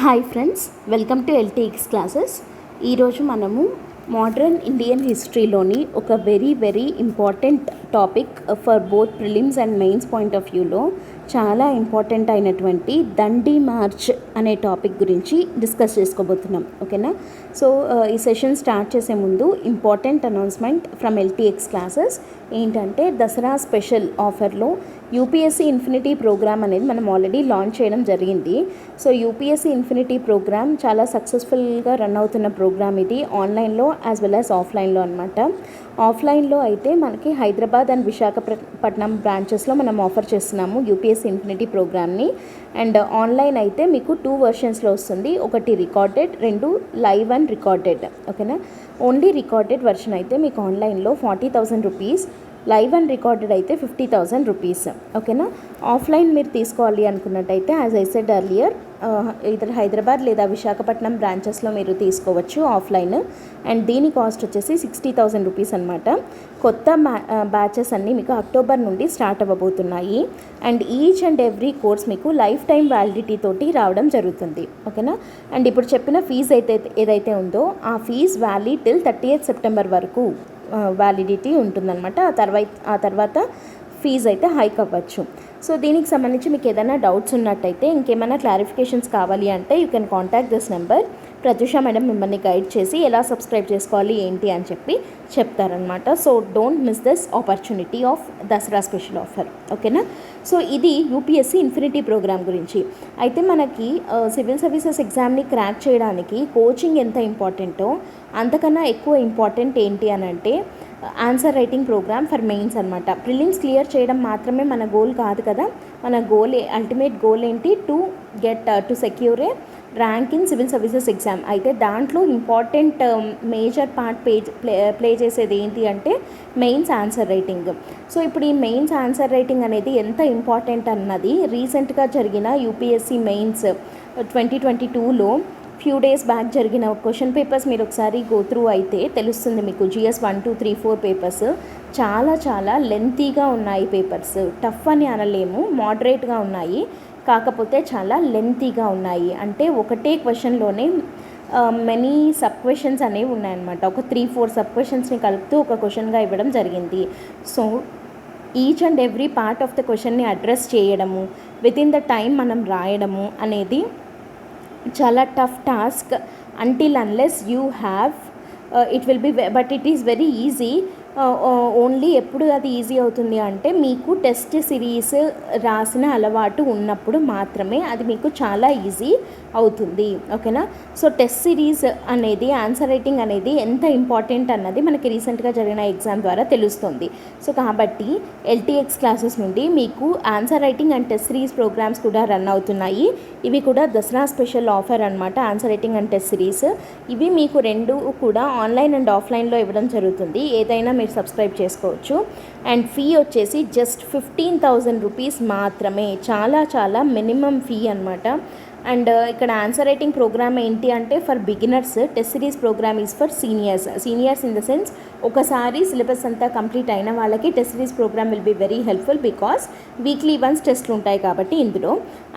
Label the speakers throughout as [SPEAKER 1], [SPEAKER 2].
[SPEAKER 1] Hi friends, welcome to LTX classes. ఈరోజు మనము modern Indian హిస్టరీలోని ఒక very important topic for both prelims and mains point of వ్యూలో చాలా important అయినటువంటి దండి March అనే టాపిక్ గురించి డిస్కస్ చేసుకోబోతున్నాం. ఓకేనా? సో ఈ సెషన్ స్టార్ట్ చేసే ముందు important announcement from LTX classes ఏంటంటే, దసరా స్పెషల్ ఆఫర్లో యూపీఎస్సీ ఇన్ఫినిటీ ప్రోగ్రామ్ అనేది మనం ఆల్రెడీ లాంచ్ చేయడం జరిగింది. సో యూపీఎస్సీ ఇన్ఫినిటీ ప్రోగ్రామ్ చాలా సక్సెస్ఫుల్గా రన్ అవుతున్న ప్రోగ్రామ్ ఇది, ఆన్లైన్లో యాజ్ వెల్ యాజ్ ఆఫ్లైన్లో అనమాట. ఆఫ్లైన్లో అయితే మనకి హైదరాబాద్ అండ్ విశాఖపట్నం బ్రాంచెస్లో మనం ఆఫర్ చేస్తున్నాము యూపీఎస్సీ ఇన్ఫినిటీ ప్రోగ్రామ్ని. అండ్ ఆన్లైన్ అయితే మీకు 2 వెర్షన్స్లో వస్తుంది, ఒకటి రికార్డెడ్, 2 లైవ్ అండ్ రికార్డెడ్. ఓకేనా? ఓన్లీ రికార్డెడ్ వెర్షన్ అయితే మీకు ఆన్లైన్లో 40,000 రూపీస్, లైవ్ అండ్ రికార్డెడ్ అయితే 50,000 రూపీస్. ఓకేనా? ఆఫ్లైన్ మీరు తీసుకోవాలి అనుకున్నట్టయితే యాజ్ ఐ సెడ్ ఎర్లియర్, ఇద్దరు హైదరాబాద్ లేదా విశాఖపట్నం బ్రాంచెస్లో మీరు తీసుకోవచ్చు ఆఫ్లైన్. అండ్ దీని కాస్ట్ వచ్చేసి 60,000 రూపీస్ అనమాట. కొత్త బ్యాచెస్ అన్నీ మీకు అక్టోబర్ నుండి స్టార్ట్ అవ్వబోతున్నాయి. And each and every course మీకు లైఫ్ టైం వ్యాలిడిటీ తోటి రావడం జరుగుతుంది. ఓకేనా? అండ్ ఇప్పుడు చెప్పిన ఫీజు ఏదైతే ఉందో ఆ fees valid till 30th September వరకు వ్యాలిడిటీ ఉంటుందన్నమాట. ఆ తర్వాత ఫీజు అయితే హైక్ అవ్వచ్చు. సో దీనికి సంబంధించి మీకు ఏదైనా డౌట్స్ ఉన్నట్టయితే, ఇంకేమైనా క్లారిఫికేషన్స్ కావాలి అంటే you can contact this number. Pratyusha madam మిమ్మల్ని గైడ్ చేసి ఎలా సబ్స్క్రైబ్ చేసుకోవాలి ఏంటి అని చెప్పి చెప్తారనమాట. So don't miss this opportunity of Dussehra special offer. ఓకేనా? సో ఇది యూపీఎస్సీ ఇన్ఫినిటీ ప్రోగ్రామ్ గురించి. అయితే మనకి సివిల్ సర్వీసెస్ ఎగ్జామ్ని క్రాక్ చేయడానికి కోచింగ్ ఎంత ఇంపార్టెంటో అంతకన్నా ఎక్కువ ఇంపార్టెంట్ ఏంటి అని అంటే answer writing programme for mains అనమాట. ప్రిలిమ్స్ క్లియర్ చేయడం మాత్రమే మన గోల్ కాదు కదా. మన గోల్, అల్టిమేట్ గోల్ ఏంటి? To secure A rank in civil services exam. అయితే దాంట్లో ఇంపార్టెంట్ మేజర్ పార్ట్ ప్లే చేసేది ఏంటి అంటే మెయిన్స్ ఆన్సర్ రైటింగ్. సో ఇప్పుడు ఈ మెయిన్స్ ఆన్సర్ రైటింగ్ అనేది ఎంత ఇంపార్టెంట్ అన్నది రీసెంట్గా జరిగిన యూపీఎస్సీ మెయిన్స్ 2022లో ఫ్యూ డేస్ బ్యాక్ జరిగిన క్వశ్చన్ పేపర్స్ మీరు ఒకసారి గో త్రూ అయితే తెలుస్తుంది మీకు. GS 1, 2, 3, 4 పేపర్స్ చాలా లెంతీగా ఉన్నాయి. పేపర్స్ టఫ్ అని అనలేము, మోడరేట్గా ఉన్నాయి, కాకపోతే చాలా లెంతీగా ఉన్నాయి. అంటే ఒకటే క్వశ్చన్లోనే మెనీ సబ్ క్వశ్చన్స్ అనేవి ఉన్నాయన్నమాట. ఒక 3-4 సబ్ క్వశ్చన్స్ని కలుపుతూ ఒక క్వశ్చన్గా ఇవ్వడం జరిగింది. So each and every part of the క్వశ్చన్ని అడ్రస్ చేయడము, వితిన్ ద టైం మనం రాయడము అనేది చాలా tough task. until unless you have it will be, but it is very easy. Only ఎప్పుడు అది ఈజీ అవుతుంది అంటే మీకు టెస్ట్ సిరీస్ రాసిన అలవాటు ఉన్నప్పుడు మాత్రమే అది మీకు చాలా ఈజీ అవుతుంది. ఓకేనా? సో టెస్ట్ సిరీస్ అనేది, ఆన్సర్ రైటింగ్ అనేది ఎంత ఇంపార్టెంట్ అన్నది మనకి రీసెంట్గా జరిగిన ఎగ్జామ్ ద్వారా తెలుస్తుంది. సో కాబట్టి ఎల్టీఎక్స్ క్లాసెస్ నుండి మీకు answer writing and test series programmes కూడా రన్ అవుతున్నాయి. ఇవి కూడా దసరా స్పెషల్ ఆఫర్ అనమాట. Answer writing and test series ఇవి మీకు 2 కూడా ఆన్లైన్ అండ్ ఆఫ్లైన్లో ఇవ్వడం జరుగుతుంది. ఏదైనా మీరు సబ్స్క్రైబ్ చేసుకోవచ్చు. అండ్ ఫీ వచ్చేసి జస్ట్ 15,000 రూపీస్ మాత్రమే. చాలా మినిమం ఫీ అనమాట. అండ్ ఇక్కడ ఆన్సర్ రైటింగ్ ప్రోగ్రామ్ ఏంటి అంటే for beginners, test series programme is for seniors in the sense ఒకసారి సిలబస్ అంతా కంప్లీట్ అయిన వాళ్ళకి test series programme will be very helpful, because weekly once టెస్ట్లు ఉంటాయి కాబట్టి. ఇందులో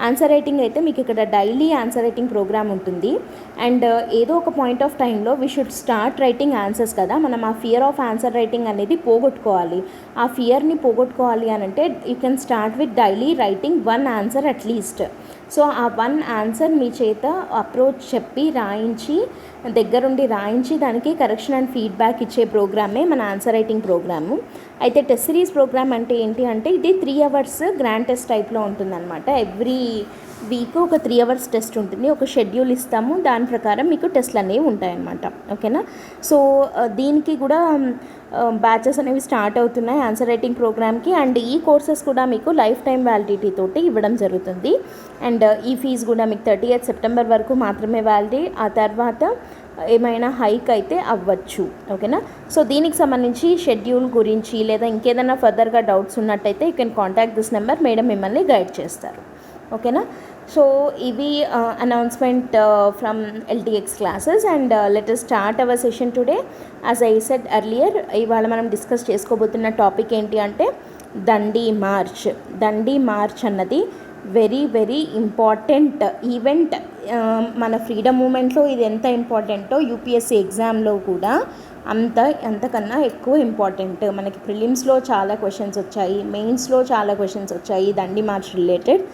[SPEAKER 1] ఆన్సర్ రైటింగ్ అయితే మీకు ఇక్కడ డైలీ ఆన్సర్ రైటింగ్ ప్రోగ్రామ్ ఉంటుంది. అండ్ ఏదో ఒక పాయింట్ ఆఫ్ టైంలో we should start writing answers కదా. మనం ఆ ఫియర్ ఆఫ్ ఆన్సర్ రైటింగ్ అనేది పోగొట్టుకోవాలి. ఆ ఫియర్ని పోగొట్టుకోవాలి అని అంటే you can start with daily writing 1 answer at least. So ఆ 1 ఆన్సర్ మీ చేత అప్రోచ్ చెప్పి రాయించి, దగ్గరుండి రాయించి దానికి కరెక్షన్ అండ్ ఫీడ్బ్యాక్ ఇచ్చే ప్రోగ్రామే మన ఆన్సర్ రైటింగ్ ప్రోగ్రాము. అయితే టెస్ట్ సిరీస్ ప్రోగ్రామ్ అంటే ఏంటి అంటే ఇది 3 అవర్స్ గ్రాండ్ టెస్ట్ టైప్లో ఉంటుందన్నమాట. ఎవ్రీ వీక్ ఒక 3 అవర్స్ టెస్ట్ ఉంటుంది. ఒక షెడ్యూల్ ఇస్తాము, దాని ప్రకారం మీకు టెస్ట్లు అనేవి ఉంటాయన్నమాట. ఓకేనా? సో దీనికి కూడా బ్యాచెస్ అనేవి స్టార్ట్ అవుతున్నాయి ఆన్సర్ రైటింగ్ ప్రోగ్రామ్కి. అండ్ ఈ కోర్సెస్ కూడా మీకు లైఫ్ టైం వ్యాలిడిటీ తోటి ఇవ్వడం జరుగుతుంది. అండ్ ఈ ఫీజు కూడా మీకు 30th సెప్టెంబర్ వరకు మాత్రమే వ్యాలిడిటీ. ఆ తర్వాత ఏమైనా హైక్ అయితే అవ్వచ్చు. ఓకేనా? సో దీనికి సంబంధించి షెడ్యూల్ గురించి లేదా ఇంకేదైనా ఫర్దర్గా డౌట్స్ ఉన్నట్టయితే you can contact this number. Madam మిమ్మల్ని గైడ్ చేస్తారు. ఓకేనా? సో ఇవి announcement from LTX classes. And let us start our session today. As I said earlier, ఇవాళ మనం డిస్కస్ చేసుకోబోతున్న టాపిక్ ఏంటి అంటే దండి మార్చ్. దండి మార్చ్ అన్నది వెరీ ఇంపార్టెంట్ ఈవెంట్ మన ఫ్రీడమ్ మూమెంట్లో ఇది ఎంత ఇంపార్టెంటో యూపీఎస్సీ ఎగ్జామ్లో కూడా అంతకన్నా ఎక్కువ ఇంపార్టెంట్. మనకి ప్రిలిమ్స్లో చాలా క్వశ్చన్స్ వచ్చాయి, మెయిన్స్లో చాలా క్వశ్చన్స్ వచ్చాయి దండి మార్చ్ రిలేటెడ్.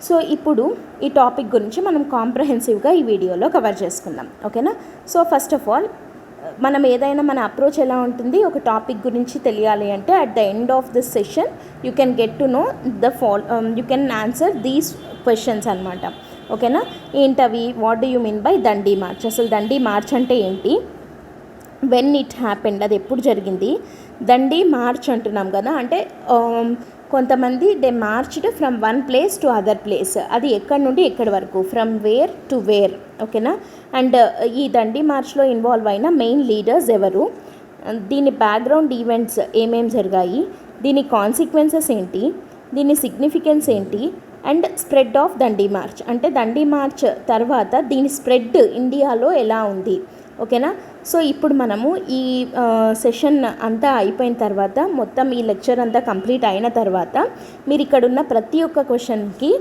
[SPEAKER 1] సో ఇప్పుడు ఈ టాపిక్ గురించి మనం కాంప్రహెన్సివ్గా ఈ వీడియోలో కవర్ చేసుకుందాం, ఓకేనా. సో ఫస్ట్ ఆఫ్ ఆల్ మనం ఏదైనా మన అప్రోచ్ ఎలా ఉంటుంది, ఒక టాపిక్ గురించి తెలియాలి అంటే at the end of this session you can get to know you can answer these questions అనమాట, ఓకేనా. ఏంటవి? What do you mean by Dandi March? అసలు దండి మార్చ్ అంటే ఏంటి? వెన్ ఇట్ హ్యాపెండ్, అది ఎప్పుడు జరిగింది? దండి మార్చ్ అంటున్నాం కదా, అంటే కొంతమంది they marched from one place to other place. అది ఎక్కడి నుండి ఎక్కడి వరకు, ఫ్రమ్ వేర్ టు వేర్, ఓకేనా. అండ్ ఈ దండి మార్చ్లో ఇన్వాల్వ్ అయిన మెయిన్ లీడర్స్ ఎవరు, దీని బ్యాక్గ్రౌండ్ ఈవెంట్స్ ఏమేమి జరిగాయి, దీని కాన్సిక్వెన్సెస్ ఏంటి, దీని సిగ్నిఫికెన్స్ ఏంటి, and spread of Dandi March, అంటే దండి మార్చ్ తర్వాత దీని స్ప్రెడ్ ఇండియాలో ఎలా ఉంది, ఓకేనా. సో ఇప్పుడు మనము ఈ సెషన్ అంతా అయిపోయిన తర్వాత, మొత్తం ఈ లెక్చర్ అంతా కంప్లీట్ అయిన తర్వాత మీరు ఇక్కడున్న ప్రతి ఒక్క క్వశ్చన్కి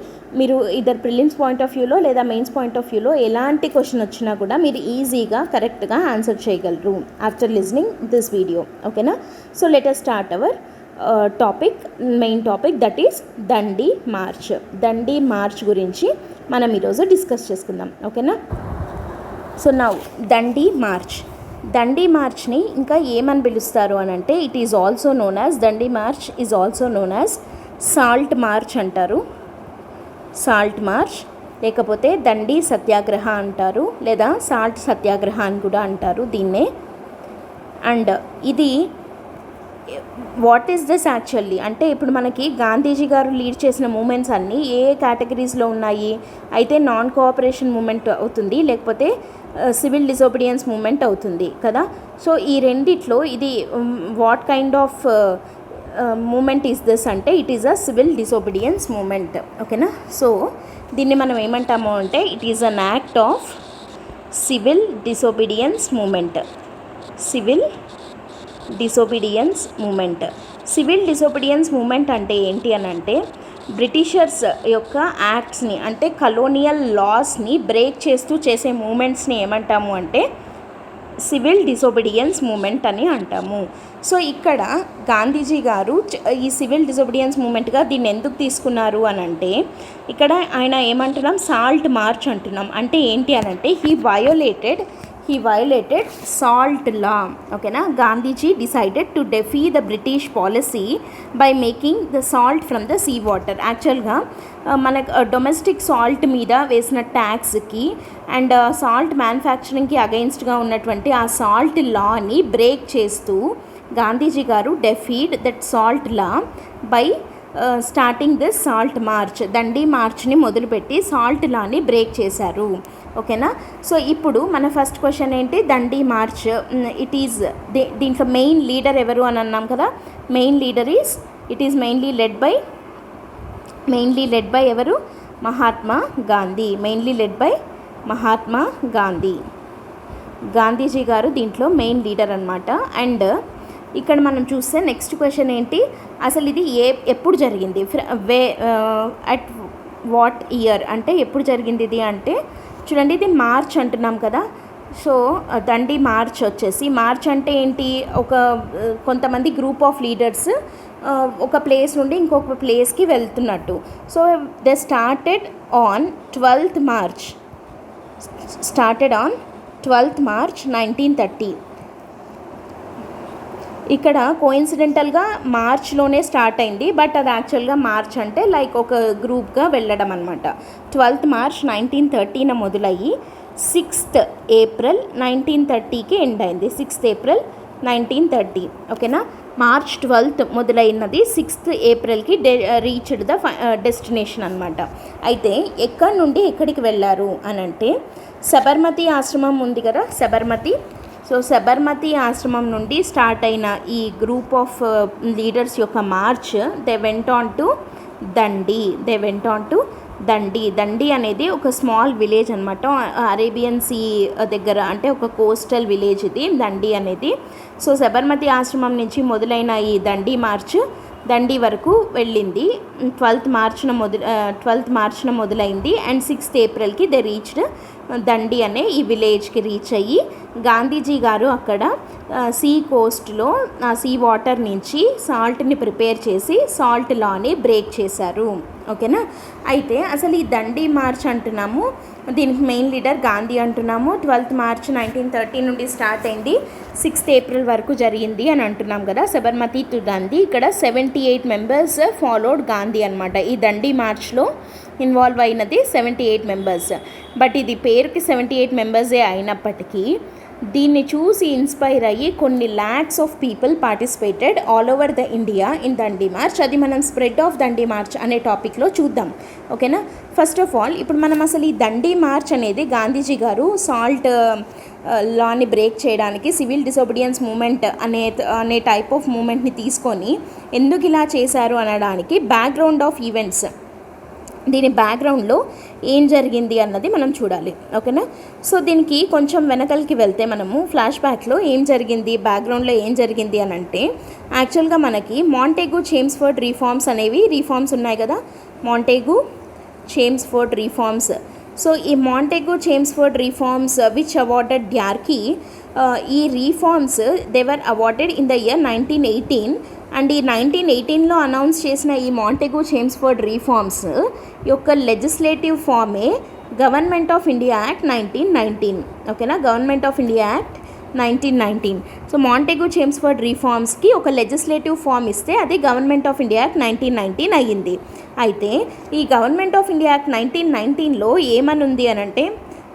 [SPEAKER 1] మీరు ఇద్దరు ప్రిలిమ్స్ పాయింట్ ఆఫ్ వ్యూలో లేదా మెయిన్స్ పాయింట్ ఆఫ్ వ్యూలో ఎలాంటి క్వశ్చన్ వచ్చినా కూడా మీరు ఈజీగా కరెక్ట్గా ఆన్సర్ చేయగలరు ఆఫ్టర్ లిజనింగ్ దిస్ వీడియో, ఓకేనా. So let us start our main topic, that is Dandi March. Dandi March గురించి మనం ఈరోజు డిస్కస్ చేసుకుందాం, ఓకేనా. సో నౌ దండి మార్చ్ని ఇంకా ఏమని పిలుస్తారు అని అంటే, it is also known as Dandi March is also known as salt March అంటారు. సాల్ట్ మార్చ్, లేకపోతే దండి సత్యాగ్రహ అంటారు, లేదా సాల్ట్ సత్యాగ్రహ అని కూడా అంటారు దీన్నే. అండ్ ఇది వాట్ ఈస్ దిస్ యాక్చువల్లీ అంటే, ఇప్పుడు మనకి గాంధీజీ గారు లీడ్ చేసిన మూమెంట్స్ అన్నీ ఏ కేటగిరీస్లో ఉన్నాయి అయితే, నాన్ కోఆపరేషన్ మూమెంట్ అవుతుంది, లేకపోతే సివిల్ డిసోబీడియన్స్ మూమెంట్ అవుతుంది కదా. సో ఈ రెండిట్లో ఇది what kind of movement is this అంటే, it is a civil disobedience movement, ఓకేనా. సో దీన్ని మనం ఏమంటాము అంటే, it is an act of civil disobedience movement. Civil disobedience movement. Civil disobedience movement అంటే ఏంటి అని అంటే, బ్రిటిషర్స్ యొక్క యాక్ట్స్ని అంటే కలోనియల్ లాస్ని బ్రేక్ చేస్తూ చేసే మూమెంట్స్ని ఏమంటాము అంటే సివిల్ డిసోబీడియన్స్ మూమెంట్ అని అంటాము. సో ఇక్కడ గాంధీజీ గారు ఈ సివిల్ డిసోబీడియన్స్ మూమెంట్గా దీన్ని ఎందుకు తీసుకున్నారు అని అంటే, ఇక్కడ ఆయన ఏమంటున్నాం, సాల్ట్ మార్చ్ అంటున్నాం. అంటే ఏంటి అని అంటే, హీ violated salt law, ఓకేనా. Gandhiji decided to defy the British policy by making the salt from the sea water. యాక్చువల్గా మనకు డొమెస్టిక్ సాల్ట్ మీద వేసిన ట్యాక్స్కి అండ్ సాల్ట్ మ్యానుఫ్యాక్చరింగ్కి అగెయిన్స్ట్గా ఉన్నటువంటి ఆ సాల్ట్ లాని బ్రేక్ చేస్తూ గాంధీజీ గారు defied that salt law by starting this salt march. Dandi మార్చ్ని మొదలుపెట్టి సాల్ట్ లాని బ్రేక్ చేశారు, ఓకేనా. సో ఇప్పుడు మన ఫస్ట్ క్వశ్చన్ ఏంటి, దండి మార్చ్ ఇట్ ఈజ్ దీంట్లో మెయిన్ లీడర్ ఎవరు అని అన్నాం కదా. Main leader it is mainly led by ఎవరు, Mahatma Gandhi. Mainly led by Mahatma Gandhi. Gandhiji గారు దీంట్లో మెయిన్ లీడర్ అనమాట. అండ్ ఇక్కడ మనం చూస్తే నెక్స్ట్ క్వశ్చన్ ఏంటి, అసలు ఇది ఎప్పుడు జరిగింది, అట్ వాట్ ఇయర్ అంటే ఎప్పుడు జరిగింది ఇది అంటే, చూడండి ఇది మార్చ్ అంటున్నాం కదా. సో దండి మార్చ్ వచ్చేసి, మార్చ్ అంటే ఏంటి, కొంతమంది గ్రూప్ ఆఫ్ లీడర్స్ ఒక ప్లేస్ నుండి ఇంకొక ప్లేస్కి వెళ్తున్నట్టు. So they started on 12th March 1930. ఇక్కడ కోయిన్సిడెంటల్గా మార్చ్లోనే స్టార్ట్ అయింది, బట్ అది యాక్చువల్గా మార్చ్ అంటే లైక్ ఒక గ్రూప్గా వెళ్ళడం అనమాట. 12th మార్చ్ 1930న మొదలయ్యి 6th ఏప్రిల్ 1930కి ఎండ్ అయింది. 6th ఏప్రిల్ 1930, ఓకేనా. మార్చ్ 12th మొదలైనది 6th ఏప్రిల్కి రీచ్డ్ ద డెస్టినేషన్ అనమాట. అయితే ఎక్కడి నుండి ఎక్కడికి వెళ్ళారు అని అంటే, సబర్మతి ఆశ్రమం ఉంది కదా, సో సబర్మతి ఆశ్రమం నుండి స్టార్ట్ అయిన ఈ గ్రూప్ ఆఫ్ లీడర్స్ యొక్క march they went on to Dandi. Dandi అనేది ఒక స్మాల్ విలేజ్ అనమాట, అరేబియన్ సీ దగ్గర, అంటే ఒక కోస్టల్ విలేజ్ ఇది దండి అనేది. సో సబర్మతి ఆశ్రమం నుంచి మొదలైన ఈ దండి మార్చ్ దండి వరకు వెళ్ళింది. 12th మార్చ్న మొదలైంది అండ్ 6th ఏప్రిల్కి దే రీచ్డ్ దండి అనే ఈ విలేజ్కి రీచ్ అయ్యి గాంధీజీ గారు అక్కడ సీ కోస్ట్లో సీ వాటర్ నుంచి సాల్ట్ని ప్రిపేర్ చేసి సాల్ట్ లాని బ్రేక్ చేశారు. ఓకేనా. అయితే అసలు ఈ దండి మార్చ్ అంటున్నాము, దీనికి మెయిన్ లీడర్ గాంధీ అంటున్నాము. 12th మార్చ్ 1930 నుండి స్టార్ట్ అయింది, 6th ఏప్రిల్ వరకు జరిగింది అని అంటున్నాం కదా. సబర్మతి టు దండి, ఇక్కడ 78 మెంబర్స్ ఫాలోడ్ గాంధీ అనమాట. ఈ దండి మార్చ్లో ఇన్వాల్వ్ అయినది 78 మెంబర్స్. బట్ ఇది పేరుకి 78 మెంబర్సే అయినప్పటికీ దీన్ని చూసి ఇన్స్పైర్ అయ్యి కొన్ని lakhs of people participated all over the India in Dandi March. అది మనం స్ప్రెడ్ ఆఫ్ దండి మార్చ్ అనే టాపిక్లో చూద్దాం. ఓకేనా. ఫస్ట్ ఆఫ్ ఆల్ ఇప్పుడు మనం అసలు ఈ దండి మార్చ్ అనేది గాంధీజీ గారు సాల్ట్ లాని బ్రేక్ చేయడానికి సివిల్ డిసోబీడియన్స్ మూమెంట్ అనే టైప్ ఆఫ్ మూమెంట్ని తీసుకొని ఎందుకు ఇలా చేశారు అనడానికి బ్యాక్గ్రౌండ్ ఆఫ్ ఈవెంట్స్, దీని బ్యాక్గ్రౌండ్లో ఏం జరిగింది అన్నది మనం చూడాలి. ఓకేనా. సో దీనికి కొంచెం వెనకలికి వెళ్తే మనము ఫ్లాష్ బ్యాక్లో ఏం జరిగింది, బ్యాక్గ్రౌండ్లో ఏం జరిగింది అని అంటే యాక్చువల్గా మనకి మాంటేగు చేమ్స్ఫోర్డ్ రీఫార్మ్స్ అనేవి రీఫార్మ్స్ ఉన్నాయి కదా, మాంటేగు చేమ్స్ఫోర్డ్ రీఫార్మ్స్. సో ఈ Montagu Chelmsford reforms which awarded dyarchy, ఈ reforms they were awarded in the year 1918 and ఈ 1918లో అనౌన్స్ చేసిన ఈ మాంటేగు చేమ్స్ఫోర్డ్ రీఫార్మ్స్ యొక్క legislative form government of India act 1919. ఓకేనా. Government of India act 1919. So Montagu Chelmsford రీఫార్మ్స్కి ఒక legislative form ఇస్తే అది గవర్నమెంట్ ఆఫ్ ఇండియా యాక్ట్ 1919 అయ్యింది. అయితే ఈ గవర్నమెంట్ ఆఫ్ ఇండియా యాక్ట్ 1919లో ఏమని ఉంది అని అంటే,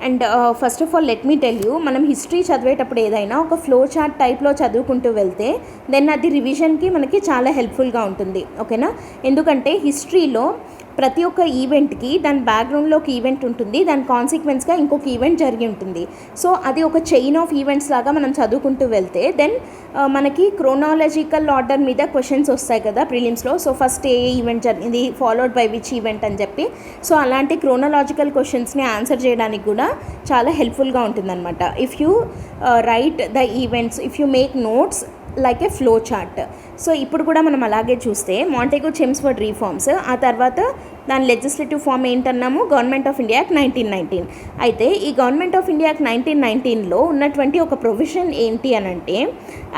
[SPEAKER 1] and first of all let me tell you, మనం హిస్టరీ చదివేటప్పుడు ఏదైనా ఒక ఫ్లో చార్ట్ టైప్లో చదువుకుంటూ వెళ్తే దెన్ అది రివిజన్కి మనకి చాలా హెల్ప్ఫుల్గా ఉంటుంది. ఓకేనా. ఎందుకంటే హిస్టరీలో ప్రతి ఒక్క ఈవెంట్కి దాని బ్యాక్గ్రౌండ్లో ఒక ఈవెంట్ ఉంటుంది, దాని కాన్సిక్వెన్స్గా ఇంకొక ఈవెంట్ జరిగి ఉంటుంది. సో అది ఒక చైన్ ఆఫ్ ఈవెంట్స్ లాగా మనం చదువుకుంటూ వెళ్తే దెన్ మనకి క్రోనాలజికల్ ఆర్డర్ మీద క్వశ్చన్స్ వస్తాయి కదా ప్రిలిమ్స్లో. సో ఫస్ట్ ఏ ఈవెంట్ జరిగింది, ఫాలోడ్ బై విచ్ ఈవెంట్ అని చెప్పి. సో అలాంటి క్రోనాలజికల్ క్వశ్చన్స్ని ఆన్సర్ చేయడానికి కూడా చాలా హెల్ప్ఫుల్గా ఉంటుందన్నమాట. If you right the events, if you make notes like A flow chart. So ఇప్పుడు కూడా మనం అలాగే చూస్తే మాంటేగు చేమ్స్ఫోర్డ్ రీఫార్మ్స్, ఆ తర్వాత దాని లెజిస్లేటివ్ ఫామ్ ఏంటన్నాము గవర్నమెంట్ ఆఫ్ ఇండియా యాక్ట్ 1919. అయితే ఈ గవర్నమెంట్ ఆఫ్ ఇండియా యాక్ట్ 1919లో ఉన్నటువంటి ఒక ప్రొవిజన్ ఏంటి అని అంటే,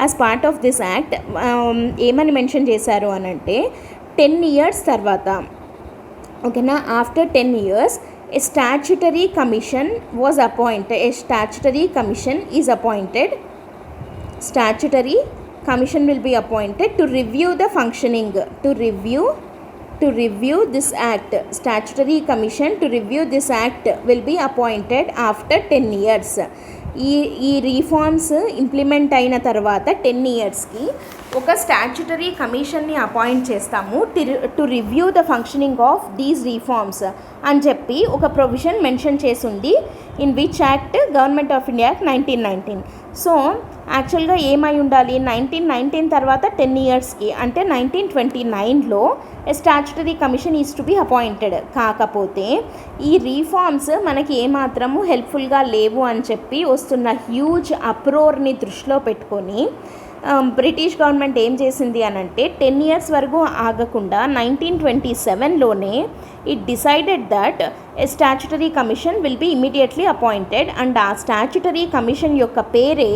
[SPEAKER 1] as part of this act ఏమని మెన్షన్ చేశారు అని అంటే 10 years తర్వాత, ఓకేనా, after 10 years a statutory commission was appointed. A statutory commission is appointed. Statutory commission will be appointed to review the functioning, to review this act. Statutory commission to review this act will be appointed after 10 years. ఈ reforms implement అయిన తర్వాత 10 yearsకి ఒక statutory కమిషన్ని appoint చేస్తాము to review the functioning of these reforms అని చెప్పి ఒక ప్రొవిజన్ మెన్షన్ చేసింది in which act government of India act 1919. So యాక్చువల్గా ఏమై ఉండాలి, 1919 తర్వాత 10 yearsకి అంటే 1929లో statutory commission is to be appointed. కాకపోతే ఈ రీఫార్మ్స్ మనకి ఏమాత్రము హెల్ప్ఫుల్గా లేవు అని చెప్పి వస్తున్న హ్యూజ్ అప్రోర్ని దృష్టిలో పెట్టుకొని బ్రిటిష్ గవర్నమెంట్ ఏం చేసింది అని అంటే 10 years వరకు ఆగకుండా 1927లోనే it decided that a statutory commission will be immediately appointed. And ఆ స్టాచ్యుటరీ కమిషన్ యొక్క పేరే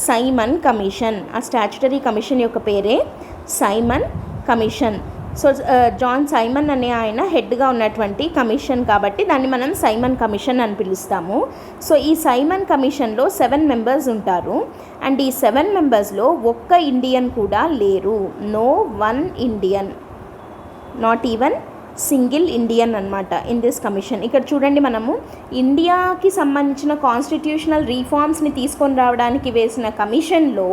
[SPEAKER 1] సైమన్ కమిషన్. ఆ స్టాచ్యుటరీ కమిషన్ యొక్క పేరే Simon commission. So John Simon అనే ఆయన హెడ్గా ఉన్నటువంటి కమిషన్ కాబట్టి దాన్ని మనం సైమన్ కమిషన్ అని పిలుస్తాము. సో ఈ సైమన్ కమిషన్లో 7 members ఉంటారు అండ్ ఈ 7 members-లో ఒక్క ఇండియన్ కూడా లేరు. No one Indian, not even single Indian అనమాట ఇన్ దిస్ కమిషన్. ఇక్కడ చూడండి, మనము ఇండియాకి సంబంధించిన కాన్స్టిట్యూషనల్ రీఫార్మ్స్ని తీసుకొని రావడానికి వేసిన కమిషన్లో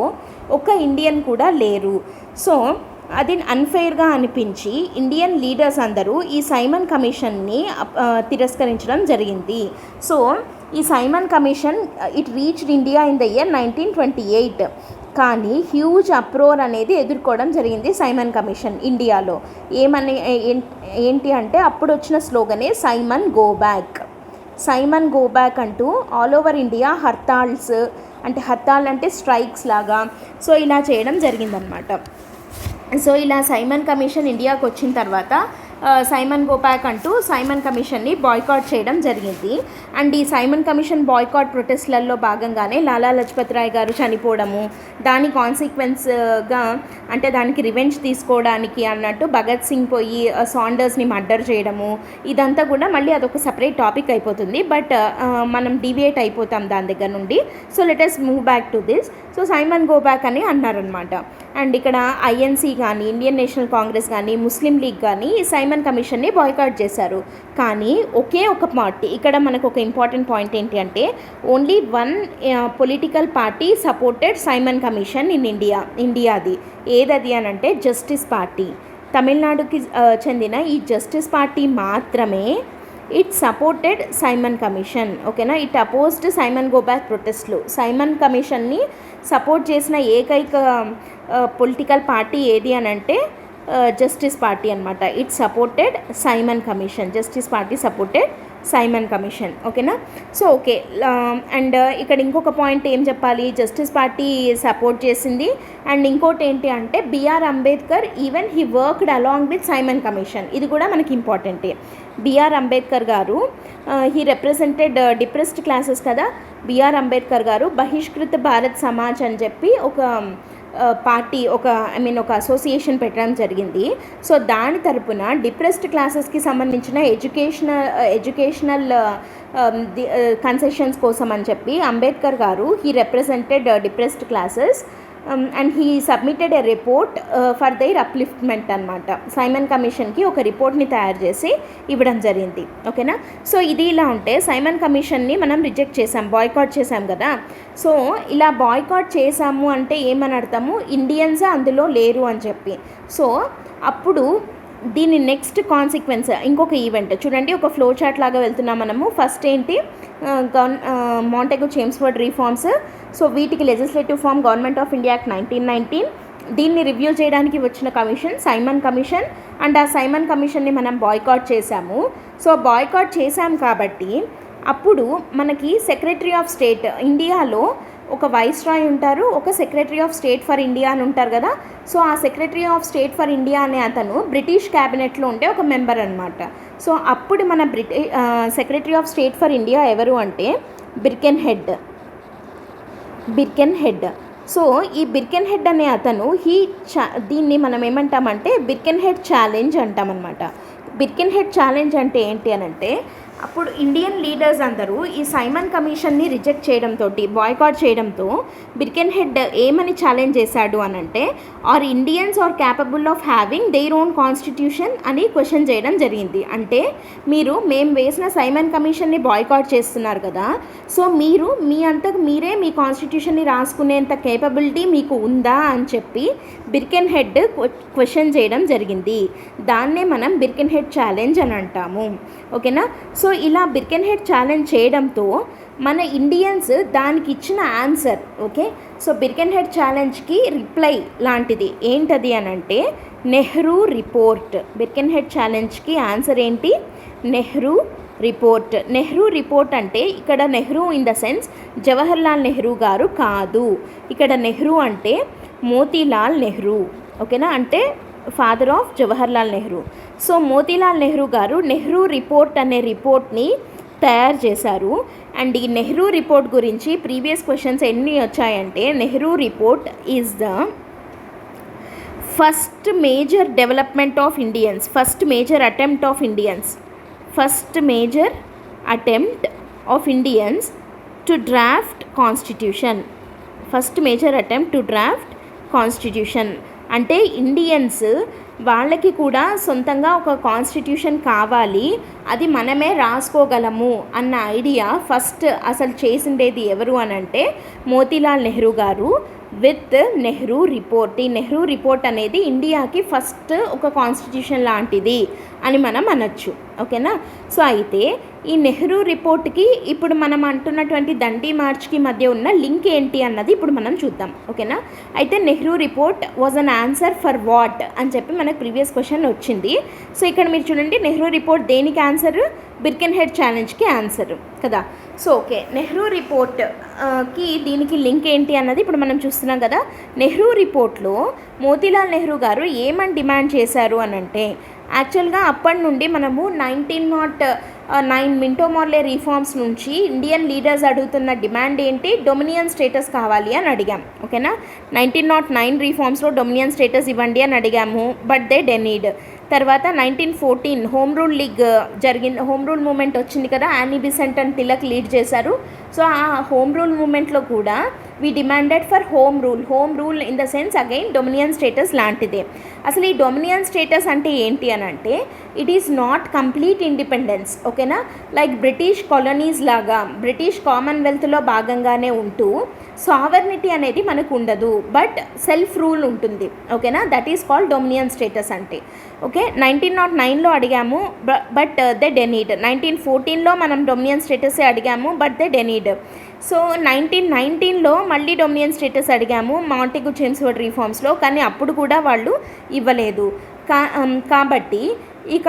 [SPEAKER 1] ఒక్క ఇండియన్ కూడా లేరు. సో అది అన్ఫెయిర్గా అనిపించి ఇండియన్ లీడర్స్ అందరూ ఈ సైమన్ కమిషన్ని తిరస్కరించడం జరిగింది. సో ఈ Simon commission it reached India in the year 1928. కానీ హ్యూజ్ అప్రోర్ అనేది ఎదుర్కోవడం జరిగింది సైమన్ కమిషన్ ఇండియాలో. ఏంటి అంటే అప్పుడు వచ్చిన స్లోగనే Simon go back. Simon go back అంటూ ఆల్ ఓవర్ ఇండియా హర్తాల్ అంటే స్ట్రైక్స్ లాగా సో ఇలా చేయడం జరిగిందనమాట. సో ఇలా సైమన్ కమిషన్ ఇండియాకు వచ్చిన తర్వాత సైమన్ గో బ్యాక్ అంటూ సైమన్ కమిషన్ని బాయ్కాట్ చేయడం జరిగింది. అండ్ ఈ సైమన్ కమిషన్ బాయ్కాట్ ప్రొటెస్ట్లలో భాగంగానే లాలా లజపత్ రాయ్ గారు చనిపోవడము, దాని కాన్సిక్వెన్స్గా అంటే దానికి రివెంజ్ తీసుకోవడానికి అన్నట్టు భగత్ సింగ్ పోయి సాండర్స్ని మర్డర్ చేయడము, ఇదంతా కూడా మళ్ళీ అదొక సపరేట్ టాపిక్ అయిపోతుంది. బట్ మనం డివియేట్ అయిపోతాం దాని దగ్గర నుండి. So let us move back to this. So Simon go back అని అన్నారనమాట. అండ్ ఇక్కడ ఐఎన్సీ కానీ, ఇండియన్ నేషనల్ కాంగ్రెస్ కానీ, ముస్లిం లీగ్ కానీ సైమన్ కమిషన్ని బాయ్కాట్ చేశారు. కానీ ఒకే ఒక పార్టీ, ఇక్కడ మనకు ఒక ఇంపార్టెంట్ పాయింట్ ఏంటి అంటే only one political party supported Simon commission in ఇండియాది. ఏదది అని అంటే జస్టిస్ పార్టీ. తమిళనాడుకి చెందిన ఈ జస్టిస్ పార్టీ మాత్రమే ఇట్ సపోర్టెడ్ సైమన్ కమిషన్. ఓకేనా, it opposed Simon go back ప్రొటెస్ట్లు. సైమన్ కమిషన్ని సపోర్ట్ చేసిన ఏకైక పొలిటికల్ పార్టీ ఏది అని అంటే జస్టిస్ పార్టీ అనమాట. It supported Simon commission. Justice party supported Simon commission. ఓకేనా. సో ఓకే, అండ్ ఇక్కడ ఇంకొక పాయింట్ ఏం చెప్పాలి, జస్టిస్ పార్టీ సపోర్ట్ చేసింది. అండ్ ఇంకోటి ఏంటి అంటే BR Ambedkar even he worked along with Simon commission. ఇది కూడా మనకి ఇంపార్టెంటే. BR Ambedkar garu he represented depressed classes కదా. బిఆర్ అంబేద్కర్ గారు బహిష్కృత భారత్ సమాజ్ అని చెప్పి ఒక పార్టీ ఒక అసోసియేషన్ పెట్టడం జరిగింది. సో దాని తరపున డిప్రెస్డ్ క్లాసెస్కి సంబంధించిన ఎడ్యుకేషనల్ కన్సెషన్స్ కోసం అని చెప్పి Ambedkar garu he represented depressed classes and he submitted a report for their upliftment అనమాట. సైమన్ కమిషన్కి ఒక రిపోర్ట్ని తయారు చేసి ఇవ్వడం జరిగింది. ఓకేనా. సో ఇది ఇలా ఉంటే సైమన్ కమిషన్ని మనం రిజెక్ట్ చేసాం, బాయ్కాట్ చేసాం కదా. సో ఇలా బాయ్కాట్ చేసాము అంటే ఏమని అర్థము, ఇండియన్స్ అందులో లేరు అని చెప్పి. సో అప్పుడు దీని నెక్స్ట్ కాన్సిక్వెన్స్ ఇంకొక ఈవెంట్ చూడండి, ఒక ఫ్లో చార్ట్ లాగా వెళ్తున్నాం మనము. ఫస్ట్ ఏంటి, మాంటెగూ చేమ్స్ఫోర్డ్ రీఫార్మ్స్. సో వీటికి legislative form government of India act 1919. దీన్ని రివ్యూ చేయడానికి వచ్చిన కమిషన్ సైమన్ కమిషన్. అండ్ ఆ సైమన్ కమిషన్ని మనం బాయ్కాట్ చేశాము. సో బాయ్కాట్ చేశాం కాబట్టి అప్పుడు మనకి సెక్రటరీ ఆఫ్ స్టేట్, ఇండియాలో ఒక వైస్రాయ్ ఉంటారు, ఒక secretary of state for India అని ఉంటారు కదా. సో ఆ secretary of state for India అనే అతను బ్రిటిష్ క్యాబినెట్లో ఉండే ఒక మెంబర్ అనమాట. సో అప్పుడు మన secretary of state for India ఎవరు అంటే బిర్కెన్ హెడ్. సో ఈ బిర్కెన్ హెడ్ అనే అతను దీన్ని మనం ఏమంటామంటే బిర్కెన్ హెడ్ ఛాలెంజ్ అంటామన్నమాట. బిర్కెన్ హెడ్ ఛాలెంజ్ అంటే ఏంటి అని అంటే అప్పుడు ఇండియన్ లీడర్స్ అందరూ ఈ సైమన్ కమిషన్ని రిజెక్ట్ చేయడంతో, బాయ్కాట్ చేయడంతో బిర్కెన్ హెడ్ ఏమని ఛాలెంజ్ చేశాడు అని అంటే are Indians are capable of having their own constitution అని క్వశ్చన్ చేయడం జరిగింది. అంటే మేము వేసిన సైమన్ కమిషన్ని బాయ్కాట్ చేస్తున్నారు కదా, సో మీరు మీ అంతకు మీరే మీ కాన్స్టిట్యూషన్ని రాసుకునేంత కేపబిలిటీ మీకు ఉందా అని చెప్పి బిర్కెన్ హెడ్ క్వశ్చన్ చేయడం జరిగింది. దాన్నే మనం బిర్కెన్ హెడ్ ఛాలెంజ్ అని అంటాము. ఓకేనా. సో ఇలా బిర్కెన్ హెడ్ ఛాలెంజ్ చేయడంతో మన ఇండియన్స్ దానికి ఇచ్చిన answer, okay, so Birkenhead ఛాలెంజ్కి రిప్లై లాంటిది ఏంటది అని అంటే నెహ్రూ రిపోర్ట్. బిర్కెన్ హెడ్ ఛాలెంజ్కి ఆన్సర్ ఏంటి, నెహ్రూ రిపోర్ట్. నెహ్రూ రిపోర్ట్ అంటే ఇక్కడ Nehru in the sense Jawaharlal Nehru garu కాదు. ఇక్కడ నెహ్రూ అంటే మోతీలాల్ నెహ్రూ. ఓకేనా, అంటే father of Jawaharlal Nehru. So Motilal Nehru garu Nehru report అనే రిపోర్ట్ని తయారు చేశారు. అండ్ ఈ నెహ్రూ రిపోర్ట్ గురించి ప్రీవియస్ క్వశ్చన్స్ ఎన్ని వచ్చాయంటే Nehru report is the first major development of Indians, first major attempt of Indians to draft constitution. First major attempt to draft constitution అంటే ఇండియన్స్ వాళ్ళకి కూడా సొంతంగా ఒక కాన్స్టిట్యూషన్ కావాలి, అది మనమే రాసుకోగలము అన్న ఐడియా ఫస్ట్ అసలు చేసిండేది ఎవరు అని అంటే మోతీలాల్ నెహ్రూ గారు విత్ నెహ్రూ రిపోర్ట్. ఈ నెహ్రూ రిపోర్ట్ అనేది ఇండియాకి ఫస్ట్ ఒక కాన్స్టిట్యూషన్ లాంటిది అని మనం అనొచ్చు. ఓకేనా. సో అయితే ఈ నెహ్రూ రిపోర్ట్కి ఇప్పుడు మనం అంటున్నటువంటి దండి మార్చ్కి మధ్య ఉన్న లింక్ ఏంటి అన్నది ఇప్పుడు మనం చూద్దాం. ఓకేనా? అయితే Nehru report was an answer for what అని చెప్పి మనకు ప్రీవియస్ క్వశ్చన్ వచ్చింది. సో ఇక్కడ మీరు చూడండి, నెహ్రూ రిపోర్ట్ దేనికి ఆన్సర్? బిర్కెన్హెడ్ ఛాలెంజ్కి ఆన్సర్ కదా. సో ఓకే, నెహ్రూ రిపోర్ట్ కి దీనికి లింక్ ఏంటి అన్నది ఇప్పుడు మనం చూస్తున్నాం కదా. నెహ్రూ రిపోర్ట్లో మోతీలాల్ నెహ్రూ గారు ఏమని డిమాండ్ చేశారు అని అంటే, యాక్చువల్గా అప్పటి నుండి మనము 1909 మింటో మార్లే రిఫార్మ్స్ నుంచి ఇండియన్ లీడర్స్ అడుగుతున్న డిమాండ్ ఏంటి? డొమినియన్ స్టేటస్ కావాలి అని అడిగాం. ఓకేనా? 1909 రిఫార్మ్స్లో డొమినియన్ స్టేటస్ ఇవ్వండి అని అడిగాము, బట్ దే డెనీడ్. తర్వాత 1914 హోమ్ రూల్ లీగ్ జరిగింది, హోమ్ రూల్ మూమెంట్ వచ్చింది కదా, Annie Besant and Tilak lead చేశారు. సో ఆ హోమ్ రూల్ మూమెంట్లో కూడా we demanded for home rule in the sense again dominion status లాంటిదే. అసలు ఈ డొమినియన్ స్టేటస్ అంటే ఏంటి అని అంటే, it is not complete independence. ఓకేనా? లైక్ బ్రిటిష్ కాలనీస్ లాగా బ్రిటిష్ కామన్వెల్త్లో భాగంగానే ఉంటూ సావర్నిటీ అనేది మనకు ఉండదు, బట్ సెల్ఫ్ రూల్ ఉంటుంది. ఓకేనా? That is called dominion status అంటే. ఓకే, 1909లో అడిగాము, బట్ దే డెనీడ్. 1914లో మనం డొమినియన్ స్టేటసే అడిగాము, బట్ దే డెనీడ్. సో 1919లో మళ్ళీ డొమినియన్ స్టేటస్ అడిగాము మాంటెగు చేమ్స్ఫోర్డ్ రిఫార్మ్స్లో, కానీ అప్పుడు కూడా వాళ్ళు ఇవ్వలేదు. కాబట్టి ఇక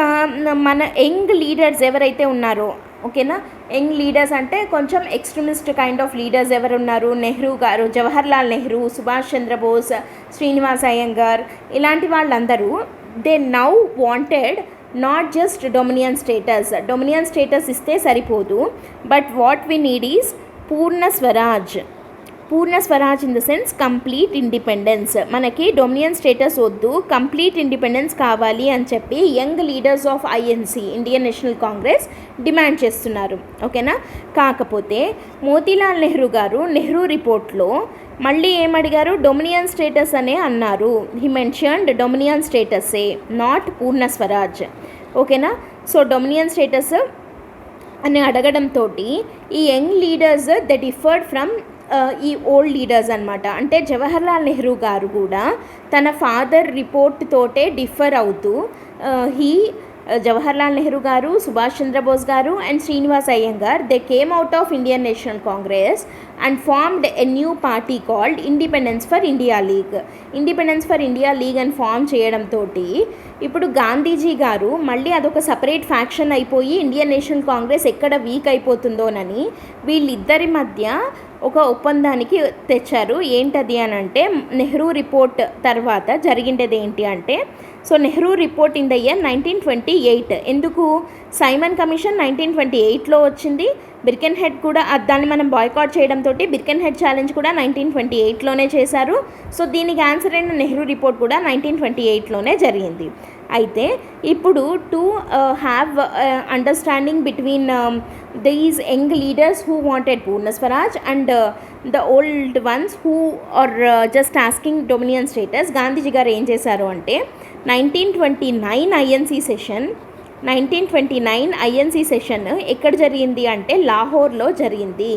[SPEAKER 1] మన యంగ్ లీడర్స్ ఎవరైతే ఉన్నారో, ఓకేనా, యంగ్ లీడర్స్ అంటే కొంచెం ఎక్స్ట్రీమిస్ట్ కైండ్ ఆఫ్ లీడర్స్ ఎవరు ఉన్నారు? నెహ్రూ గారు, జవహర్లాల్ నెహ్రూ, సుభాష్ చంద్రబోస్, శ్రీనివాస్ అయ్యంగార్, ఇలాంటి వాళ్ళందరూ they now wanted not just dominion status ఇస్తే సరిపోదు, but what we need is Purna Swaraj in the sense complete independence. మనకి డొమినియన్ స్టేటస్ వద్దు, కంప్లీట్ ఇండిపెండెన్స్ కావాలి అని చెప్పి young leaders of INC, Indian National Congress, demand చేస్తున్నారు. ఓకేనా? కాకపోతే మోతీలాల్ నెహ్రూ గారు నెహ్రూ రిపోర్ట్లో మళ్ళీ ఏమడిగారు? డొమినియన్ స్టేటస్ అనే అన్నారు. హీ మెన్షన్డ్ డొమినియన్ స్టేటసే, నాట్ పూర్ణ స్వరాజ్. ఓకేనా? సో డొమినియన్ స్టేటస్ అని అడగడంతో ఈ young leaders the deferred from ఈ ఓల్డ్ లీడర్స్ అనమాట. అంటే జవహర్లాల్ నెహ్రూ గారు కూడా తన ఫాదర్ రిపోర్ట్ తోటే డిఫర్ అవుతూ జవహర్లాల్ నెహ్రూ గారు, Subhash Chandra Bose garu and Srinivas Iyengar, they came out of Indian National Congress and formed a new party called Independence for India League అని ఫామ్ చేయడంతో ఇప్పుడు గాంధీజీ గారు మళ్ళీ అదొక సపరేట్ ఫ్యాక్షన్ అయిపోయి ఇండియన్ నేషనల్ కాంగ్రెస్ ఎక్కడ వీక్ అయిపోతుందోనని వీళ్ళిద్దరి మధ్య ఒక ఒప్పందానికి తెచ్చారు. ఏంటది అని అంటే, నెహ్రూ రిపోర్ట్ తర్వాత జరిగిండేది ఏంటి అంటే, so Nehru report in the year 1928. ఎందుకు? సైమన్ కమిషన్ 1928లో వచ్చింది. బిర్కెన్హెడ్ కూడా దాన్ని మనం బాయ్కాట్ చేయడంతో బిర్కెన్హెడ్ ఛాలెంజ్ కూడా 1928లోనే చేశారు. సో దీనికి ఆన్సర్ అయిన నెహ్రూ రిపోర్ట్ కూడా 1928లోనే జరిగింది. అయితే ఇప్పుడు to have understanding between these young leaders who wanted Purna Swaraj and the old ones who are just asking dominion status, Gandhiji garu ఏం చేశారు అంటే 1929 ఐఎన్సీ సెషన్ ఎక్కడ జరిగింది అంటే లాహోర్లో జరిగింది.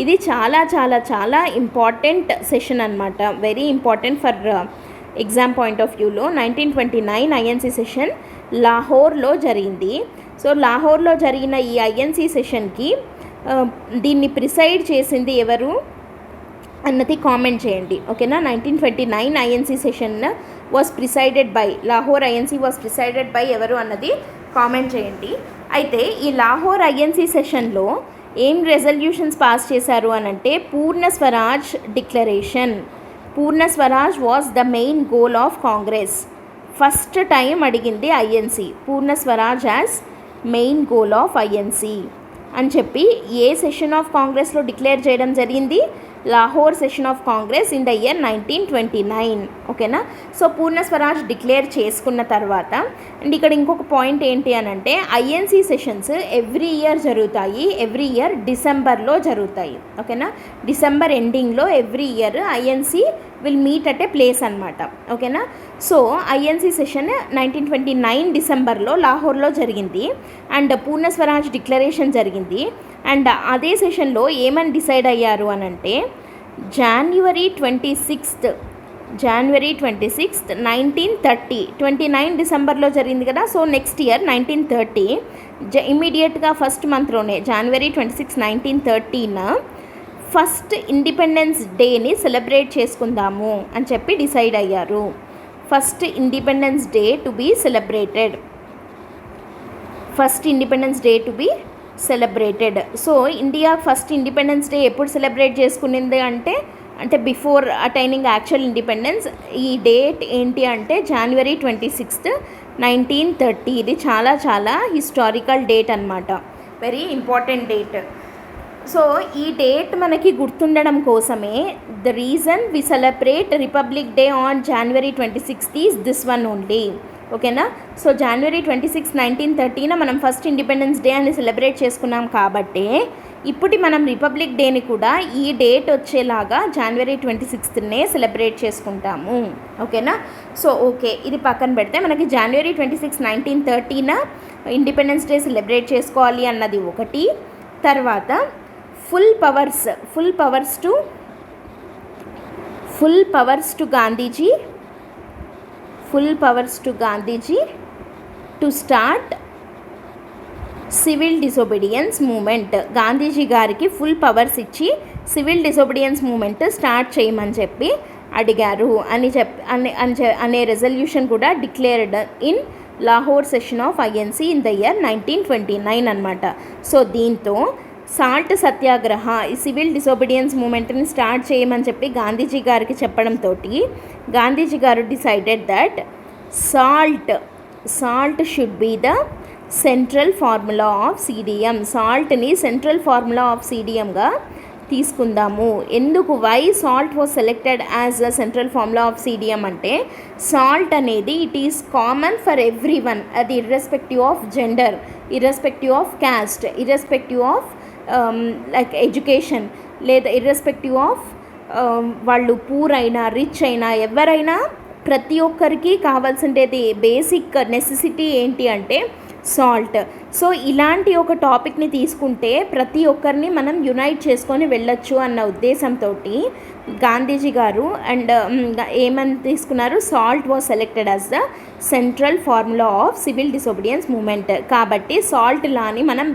[SPEAKER 1] ఇది చాలా చాలా చాలా ఇంపార్టెంట్ సెషన్ అనమాట, very important for exam point of వ్యూలో. 1929 ఐఎన్సీ సెషన్ లాహోర్లో జరిగింది. సో లాహోర్లో జరిగిన ఈ ఐఎన్సీ సెషన్కి దీన్ని ప్రిసైడ్ చేసింది ఎవరు అన్నది కామెంట్ చేయండి. ఓకేనా? 1929 INC session was presided by, Lahore INC was presided by ఎవరు అన్నది కామెంట్ చేయండి. అయితే ఈ లాహోర్ ఐఎన్సీ సెషన్లో ఏం రెజల్యూషన్స్ పాస్ చేశారు అనంటే, Purna Swaraj declaration. Purna Swaraj was the main goal of Congress. First time అడిగింది INC Purna Swaraj as main goal of INC అని చెప్పి ఏ సెషన్ ఆఫ్ కాంగ్రెస్లో డిక్లేర్ చేయడం జరిగింది? Lahore session of Congress in the year 1929. ఓకేనా? సో పూర్ణ స్వరాజ్ డిక్లేర్ చేసుకున్న తర్వాత, అండ్ ఇక్కడ ఇంకొక పాయింట్ ఏంటి అని అంటే, ఐఎన్సీ సెషన్స్ ఎవ్రీ ఇయర్ జరుగుతాయి, ఎవ్రీ ఇయర్ డిసెంబర్లో జరుగుతాయి. ఓకేనా? డిసెంబర్ ఎండింగ్లో every year INC will meet at a place అనమాట. ఓకేనా? సో ఐఎన్సీ సెషన్ 1929 డిసెంబర్లో లాహోర్లో జరిగింది అండ్ పూర్ణ స్వరాజ్ డిక్లరేషన్ జరిగింది. అండ్ అదే సెషన్లో ఏమని డిసైడ్ అయ్యారు అని అంటే, January 26th జనవరి 26th 1930, 29 డిసెంబర్లో జరిగింది కదా. సో నెక్స్ట్ ఇయర్ 1930 ఇమీడియట్గా ఫస్ట్ మంత్లోనే జనవరి 26, 1930న ఫస్ట్ ఇండిపెండెన్స్ డేని సెలబ్రేట్ చేసుకుందాము అని చెప్పి డిసైడ్ అయ్యారు. First independence day to be celebrated. First independence day to be celebrated. So India first independence day ఎప్పుడు సెలబ్రేట్ చేసుకునింది అంటే బిఫోర్ అటైనింగ్ యాక్చువల్ ఇండిపెండెన్స్. ఈ డేట్ ఏంటి అంటే జనవరి 26, 1930. ఇది చాలా చాలా హిస్టారికల్ డేట్ అనమాట, వెరీ ఇంపార్టెంట్ డేట్. సో ఈ డేట్ మనకి గుర్తుండడం కోసమే the reason we celebrate republic day on January 26 is this one only. ఓకేనా. సో జనవరి 26, 1930న మనం ఫస్ట్ ఇండిపెండెన్స్ డే అని సెలబ్రేట్ చేసుకున్నాం కాబట్టి ఇప్పుడు మనం రిపబ్లిక్ డేని కూడా ఈ డేట్ వచ్చేలాగా జనవరి 26నే సెలబ్రేట్ చేసుకుంటాము. ఓకేనా. సో ఓకే, ఇది పక్కన పెడితే మనకి జనవరి 26, 1930న ఇండిపెండెన్స్ డే సెలబ్రేట్ చేసుకోవాలి అన్నది ఒకటి. తర్వాత full powers to Gandhiji to start civil disobedience movement. Gandhiji గారికి ఫుల్ పవర్స్ ఇచ్చి సివిల్ డిసొబీడియన్స్ మూమెంట్ స్టార్ట్ చేయమని చెప్పి అడిగారు అనే రెజల్యూషన్ కూడా declared in Lahore session of INC in the year 1929 అనమాట. సో దీంతో సాల్ట్ సత్యాగ్రహ, ఈ సివిల్ డిసొబీడియన్స్ మూమెంట్ని స్టార్ట్ చేయమని చెప్పి గాంధీజీ గారికి చెప్పడంతో Gandhiji garu decided that salt should be the central formula of CDM. సాల్ట్ని సెంట్రల్ ఫార్ములా ఆఫ్ సిడిఎంగా తీసుకుందాము. ఎందుకు why salt was selected as a central formula of CDM అంటే సాల్ట్ అనేది it is common for everyone, అది irrespective of gender, irrespective of caste, irrespective of like education, లేదా irrespective of వాళ్ళు poor అయినా rich అయినా ఎవరైనా ప్రతి ఒక్కరికి కావాల్సిండేది బేసిక్ నెసెసిటీ ఏంటి అంటే సాల్ట్. సో ఇలాంటి ఒక టాపిక్ని తీసుకుంటే ప్రతి ఒక్కరిని మనం యునైట్ చేసుకొని వెళ్ళొచ్చు అన్న ఉద్దేశంతో గాంధీజీ గారు ఏమని తీసుకున్నారు, salt was selected as the central formula of civil disobedience movement. కాబట్టి సాల్ట్ లాని మనం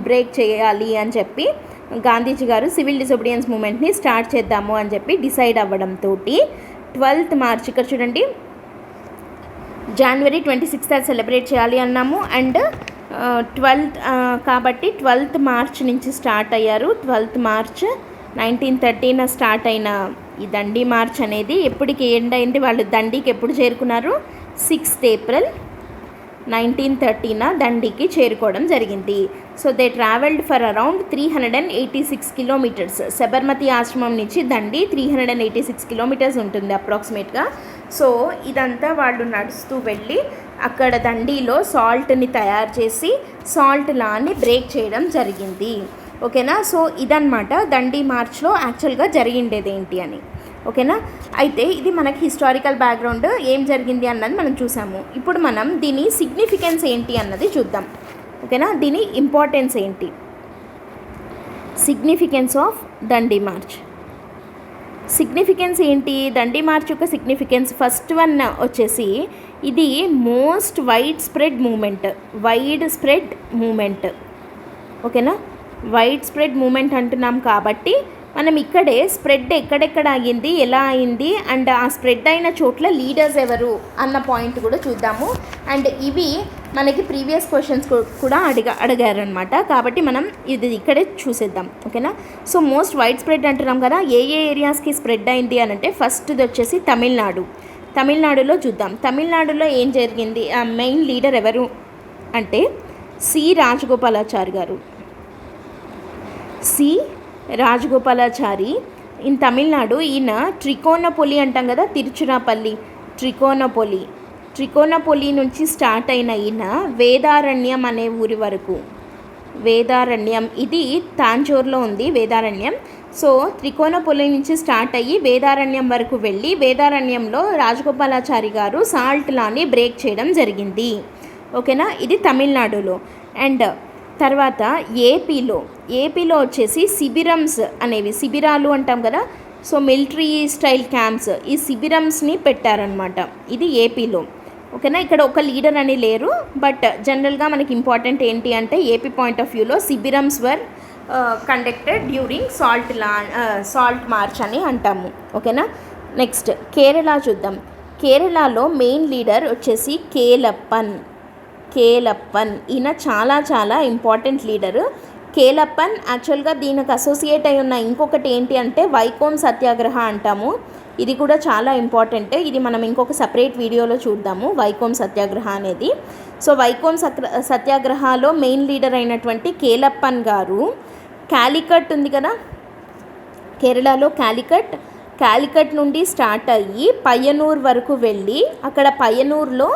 [SPEAKER 1] బ్రేక్ చేయాలి అని చెప్పి గాంధీజీ గారు సివిల్ డిసొబీడియన్స్ మూమెంట్ని స్టార్ట్ చేద్దాము అని చెప్పి డిసైడ్ అవ్వడంతో 12th మార్చ్, ఇక్కడ చూడండి జనవరి 26 అది సెలబ్రేట్ చేయాలి అన్నాము. అండ్ 12th కాబట్టి 12th మార్చ్ నుంచి స్టార్ట్ అయ్యారు. 12th మార్చ్ 1930న స్టార్ట్ అయిన ఈ దండి మార్చ్ అనేది ఎప్పటికి ఎండ్ అయింది, వాళ్ళు దండికి ఎప్పుడు చేరుకున్నారు, 6th ఏప్రిల్ 1930న దండికి చేరుకోవడం జరిగింది. So they travelled for around 386 kilometres. Sabarmati ఆశ్రమం నుంచి దండి 386 కిలోమీటర్స్ ఉంటుంది అప్రాక్సిమేట్గా. సో ఇదంతా వాళ్ళు నడుస్తూ వెళ్ళి అక్కడ దండిలో సాల్ట్ని తయారు చేసి సాల్ట్ లాని బ్రేక్ చేయడం జరిగింది. ఓకేనా. సో ఇదన్నమాట దండి మార్చ్లో యాక్చువల్గా జరిగిండేది ఏంటి అని. ఓకేనా. అయితే ఇది మనకి హిస్టారికల్ బ్యాక్గ్రౌండ్ ఏం జరిగింది అన్నది మనం చూసాము. ఇప్పుడు మనం దీని సిగ్నిఫికెన్స్ ఏంటి అన్నది చూద్దాం. ఓకేనా. దీని ఇంపార్టెన్స్ ఏంటి, significance of Dandi March. Significance ఏంటి, దండి మార్చ్ యొక్క సిగ్నిఫికెన్స్ ఫస్ట్ వన్ వచ్చేసి ఇది మోస్ట్ వైడ్ స్ప్రెడ్ మూమెంట్. ఓకేనా. వైడ్ స్ప్రెడ్ మూమెంట్ అంటున్నాం కాబట్టి మనం ఇక్కడే స్ప్రెడ్ ఎక్కడెక్కడ అయ్యింది, ఎలా అయింది, అండ్ ఆ స్ప్రెడ్ అయిన చోట్ల లీడర్స్ ఎవరు అన్న పాయింట్ కూడా చూద్దాము. అండ్ ఇవి మనకి ప్రీవియస్ క్వశ్చన్స్ కూడా అడిగారు అనమాట. కాబట్టి మనం ఇది ఇక్కడే చూసేద్దాం. ఓకేనా. సో మోస్ట్ వైడ్ స్ప్రెడ్ అంటున్నాం కదా, ఏ ఏరియాస్కి స్ప్రెడ్ అయింది అని అంటే ఫస్ట్ది వచ్చేసి తమిళనాడులో చూద్దాం. తమిళనాడులో ఏం జరిగింది, మెయిన్ లీడర్ ఎవరు అంటే సి రాజగోపాలాచారి ఇన్ తమిళనాడు. ఈయన ట్రికోనపొలి అంటాం కదా, తిరుచురాపల్లి, ట్రికోనపొలి నుంచి స్టార్ట్ అయిన ఈయన వేదారణ్యం అనే ఊరి వరకు, ఇది తాంజూర్లో ఉంది వేదారణ్యం. సో త్రికోణపొలి నుంచి స్టార్ట్ అయ్యి వేదారణ్యం వరకు వెళ్ళి వేదారణ్యంలో రాజగోపాలాచారి గారు సాల్ట్ లాని బ్రేక్ చేయడం జరిగింది. ఓకేనా. ఇది తమిళనాడులో. అండ్ తర్వాత ఏపీలో వచ్చేసి శిబిరాలు అంటాం కదా, సో మిలిటరీ స్టైల్ క్యాంప్స్, ఈ శిబిరమ్స్ని పెట్టారనమాట. ఇది ఏపీలో. ఓకేనా, ఇక్కడ ఒక లీడర్ అని లేరు, బట్ జనరల్గా మనకి ఇంపార్టెంట్ ఏంటి అంటే ఏపీ పాయింట్ ఆఫ్ వ్యూలో శిబిరమ్స్ వర్ కండక్టెడ్ డ్యూరింగ్ సాల్ట్ మార్చ్ అని అంటాము. ఓకేనా, నెక్స్ట్ కేరళ చూద్దాం. కేరళలో మెయిన్ లీడర్ వచ్చేసి కేలప్పన్. ఈయన చాలా చాలా ఇంపార్టెంట్ లీడరు. కేలప్పన్ యాక్చువల్గా దీనికి అసోసియేట్ అయి ఉన్న ఇంకొకటి ఏంటి అంటే వైకోమ్ సత్యాగ్రహ అంటాము. ఇది కూడా చాలా ఇంపార్టెంట్. ఇది మనం ఇంకొక సపరేట్ వీడియోలో చూద్దాము, వైకోమ్ సత్యాగ్రహ అనేది. సో వైకోమ్ సత్యాగ్రహలో మెయిన్ లీడర్ అయినటువంటి కేలప్పన్ గారు కాలికట్ ఉంది కదా, కేరళలో కాలికట్ నుండి స్టార్ట్ అయ్యి పయ్యనూర్ వరకు వెళ్ళి అక్కడ పయ్యనూరులో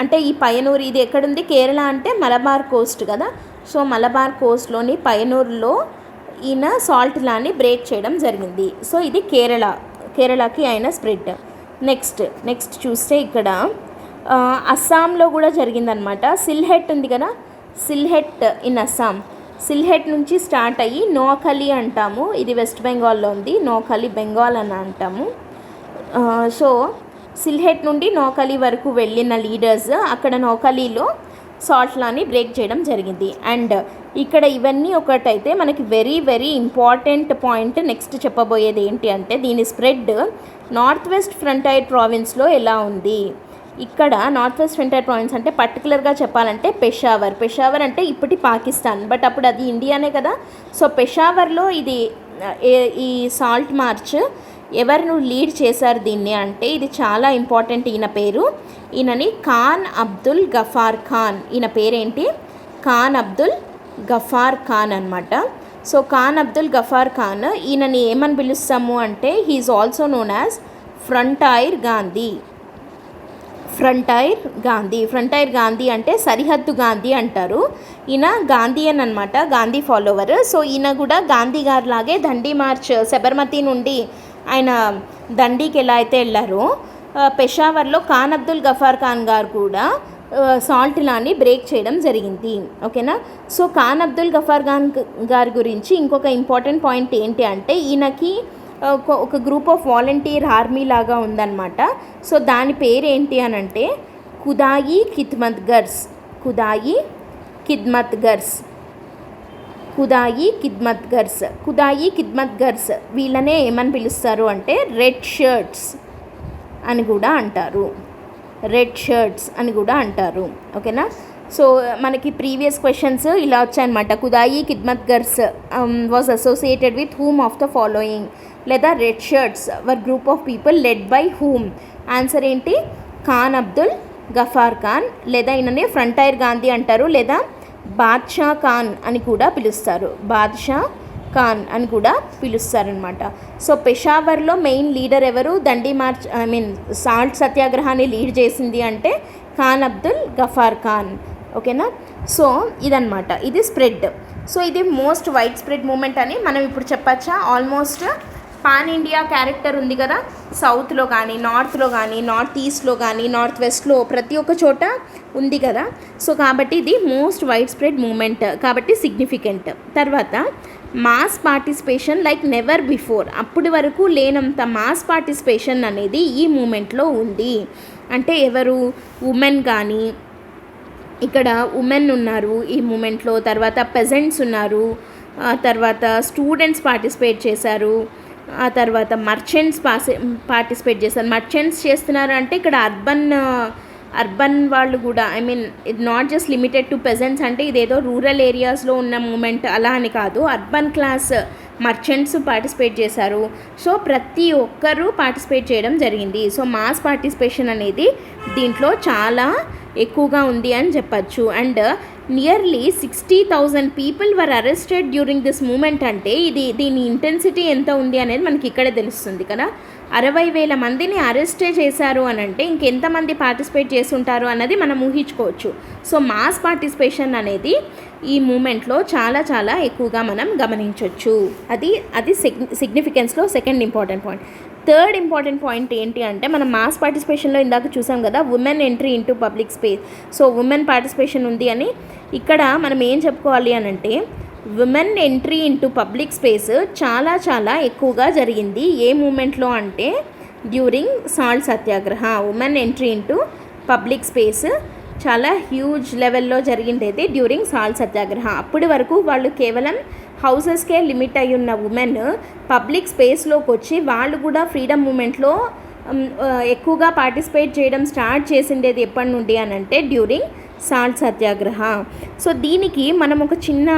[SPEAKER 1] అంటే ఈ పయ్యనూరు ఇది ఎక్కడుంది, కేరళ అంటే మలబార్ కోస్ట్ కదా. సో మలబార్ కోస్ట్లోని పయ్యనూరులో ఈయన సాల్ట్ లాని బ్రేక్ చేయడం జరిగింది. సో ఇది కేరళకి అయిన స్ప్రెడ్. నెక్స్ట్ చూస్తే ఇక్కడ అస్సాంలో కూడా జరిగిందనమాట. సిల్హెట్ ఉంది కదా, సిల్హెట్ ఇన్ అస్సాం. సిల్హెట్ నుంచి స్టార్ట్ అయ్యి నోఖలి అంటాము, ఇది వెస్ట్ బెంగాల్లో ఉంది, నోఖలి బెంగాల్ అని అంటాము. సో సిల్హెట్ నుండి నోఖలి వరకు వెళ్ళిన లీడర్స్ అక్కడ నోఖలీలో సాల్ట్ లాని బ్రేక్ చేయడం జరిగింది. అండ్ ఇక్కడ ఇవన్నీ ఒకటైతే మనకి very very important point next చెప్పబోయేది ఏంటి అంటే దీని స్ప్రెడ్ నార్త్ వెస్ట్ ఫ్రంటైర్ ప్రావిన్స్లో ఎలా ఉంది. ఇక్కడ నార్త్ వెస్ట్ ఫ్రంటైర్ ప్రావిన్స్ అంటే పర్టికులర్గా చెప్పాలంటే పెషావర్ అంటే ఇప్పటి పాకిస్తాన్, బట్ అప్పుడు అది ఇండియానే కదా. సో పెషావర్లో ఇది ఈ సాల్ట్ మార్చ్ ఎవరు లీడ్ చేశారు దీన్ని అంటే ఇది చాలా ఇంపార్టెంట్. ఈయనని ఖాన్ అబ్దుల్ గఫార్ ఖాన్. ఈయన పేరేంటి, ఖాన్ అబ్దుల్ గఫార్ ఖాన్ అనమాట. సో ఖాన్ అబ్దుల్ గఫార్ ఖాన్, ఈయనని ఏమని పిలుస్తాము అంటే he is also known as frontier Gandhi అంటే సరిహద్దు గాంధీ అంటారు. ఈయన గాంధీయన్ అనమాట, గాంధీ ఫాలోవర్. సో ఈయన కూడా గాంధీ గారి లాగే దండి మార్చ్ శబర్మతి నుండి ఆయన దండికి ఎలా అయితే వెళ్ళారో పెషావర్లో ఖాన్ అబ్దుల్ గఫార్ ఖాన్ గారు కూడా సాల్ట్ లాని బ్రేక్ చేయడం జరిగింది. ఓకేనా, సో ఖాన్ అబ్దుల్ గఫార్ ఖాన్ గారి గురించి ఇంకొక ఇంపార్టెంట్ పాయింట్ ఏంటి అంటే ఈయనకి ఒక గ్రూప్ ఆఫ్ వాలంటీర్ ఆర్మీ లాగా ఉందన్నమాట. సో దాని పేరు ఏంటి అని అంటే ఖుదాయి ఖిద్మత్ గర్స్. వీళ్ళనే ఏమని పిలుస్తారు అంటే రెడ్ షర్ట్స్ అని కూడా అంటారు. ఓకేనా, సో మనకి ప్రీవియస్ క్వశ్చన్స్ ఇలా వచ్చాయన్నమాట. Khudai Khidmatgars was associated with whom of the following, లేదా red shirts were group of people led by whom. Answer ఏంటి, ఖాన్ అబ్దుల్ గఫార్ ఖాన్, లేదా ఈయననే ఫ్రంటైర్ గాంధీ అంటారు, లేదా బాద్షా ఖాన్ అని కూడా పిలుస్తారనమాట. సో పెషావర్లో మెయిన్ లీడర్ ఎవరు, దండి మార్చ్ సాల్ట్ సత్యాగ్రహాన్ని లీడ్ చేసింది అంటే ఖాన్ అబ్దుల్ గఫార్ ఖాన్. ఓకేనా, సో ఇదన్నమాట, ఇది స్ప్రెడ్. సో ఇది మోస్ట్ వైడ్ స్ప్రెడ్ మూమెంట్ అని మనం ఇప్పుడు చెప్పచ్చా. ఆల్మోస్ట్ పాన్ ఇండియా క్యారెక్టర్ ఉంది కదా, సౌత్లో కానీ నార్త్లో కానీ నార్త్ ఈస్ట్లో కానీ నార్త్ వెస్ట్లో ప్రతి ఒక్క చోట ఉంది కదా. సో కాబట్టి ఇది మోస్ట్ వైడ్ స్ప్రెడ్ మూమెంట్ కాబట్టి సిగ్నిఫికెంట్. తర్వాత mass participation like never before, అప్పటి వరకు లేనంత మాస్ పార్టిసిపేషన్ అనేది ఈ మూమెంట్లో ఉంది. అంటే ఎవరు, ఉమెన్ కానీ, ఇక్కడ ఉమెన్ ఉన్నారు ఈ మూమెంట్లో, తర్వాత పెజెంట్స్ ఉన్నారు, తర్వాత స్టూడెంట్స్ పార్టిసిపేట్ చేశారు, ఆ తర్వాత మర్చెంట్స్ పార్టిసిపేట్ చేశారు. మర్చెంట్స్ చేస్తున్నారు అంటే ఇక్కడ అర్బన్ వాళ్ళు కూడా, it not just limited to pageants, అంటే ఇదేదో రూరల్ ఏరియాస్లో ఉన్న మూమెంట్ అలా అని కాదు, అర్బన్ క్లాస్ మర్చెంట్స్ పార్టిసిపేట్ చేశారు. సో ప్రతి ఒక్కరూ పార్టిసిపేట్ చేయడం జరిగింది. సో మాస్ పార్టిసిపేషన్ అనేది దీంట్లో చాలా ఎక్కువగా ఉంది అని చెప్పచ్చు. And nearly 60,000 people were arrested during this movement. అంటే దీని ఇంటెన్సిటీ ఎంత ఉంది అనేది మనకి ఇక్కడే తెలుస్తుంది కదా. 60,000 మందిని అరెస్టే చేశారు అని అంటే ఇంకెంతమంది పార్టిసిపేట్ చేస్తుంటారు అన్నది మనం ఊహించుకోవచ్చు. సో మాస్ పార్టిసిపేషన్ అనేది ఈ మూమెంట్లో చాలా చాలా ఎక్కువగా మనం గమనించవచ్చు. అది సిగ్నిఫికెన్స్లో second important point. Third important point ఏంటి అంటే మనం మాస్ పార్టిసిపేషన్లో ఇందాక చూసాం కదా, women entry into public space. So women participation ఉంది అని ఇక్కడ మనం ఏం చెప్పుకోవాలి అని అంటే women entry into public space చాలా చాలా ఎక్కువగా జరిగింది. ఏ మూమెంట్లో అంటే during salt satyagraha. Women entry into public space చాలా హ్యూజ్ లెవెల్లో జరిగిండేది డ్యూరింగ్ సాల్ట్ సత్యాగ్రహ. అప్పటి వరకు వాళ్ళు కేవలం హౌసెస్కే లిమిట్ అయి ఉన్న ఉమెన్ పబ్లిక్ స్పేస్లోకి వచ్చి వాళ్ళు కూడా ఫ్రీడమ్ మూమెంట్లో ఎక్కువగా పార్టిసిపేట్ చేయడం స్టార్ట్ చేసిండేది ఎప్పటి నుండి అని అంటే డ్యూరింగ్ సాల్ట్ సత్యాగ్రహ. సో దీనికి మనం ఒక చిన్న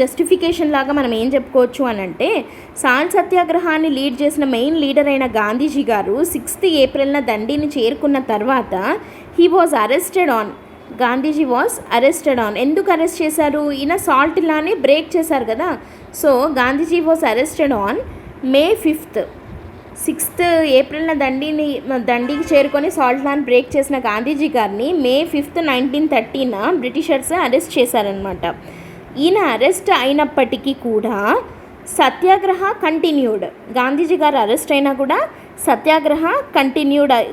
[SPEAKER 1] జస్టిఫికేషన్ లాగా మనం ఏం చెప్పుకోవచ్చు అని అంటే, సాల్ట్ సత్యాగ్రహాన్ని లీడ్ చేసిన మెయిన్ లీడర్ అయిన గాంధీజీ గారు 6th ఏప్రిల్న దండిని చేరుకున్న తర్వాత he was arrested on. Gandhiji was arrested on. ఎందుకు అరెస్ట్ చేశారు? ఈయన సాల్ట్ లాని బ్రేక్ చేశారు కదా. So Gandhiji was arrested on May 5th. 6th ఏప్రిల్న దండికి చేరుకొని సాల్ట్ లాని బ్రేక్ చేసిన గాంధీజీ గారిని May 5th, 1930న బ్రిటిషర్స్ అరెస్ట్ చేశారనమాట. ఈయన అరెస్ట్ అయినప్పటికీ కూడా సత్యాగ్రహ కంటిన్యూడ్. గాంధీజీ గారు అరెస్ట్ అయినా కూడా సత్యాగ్రహ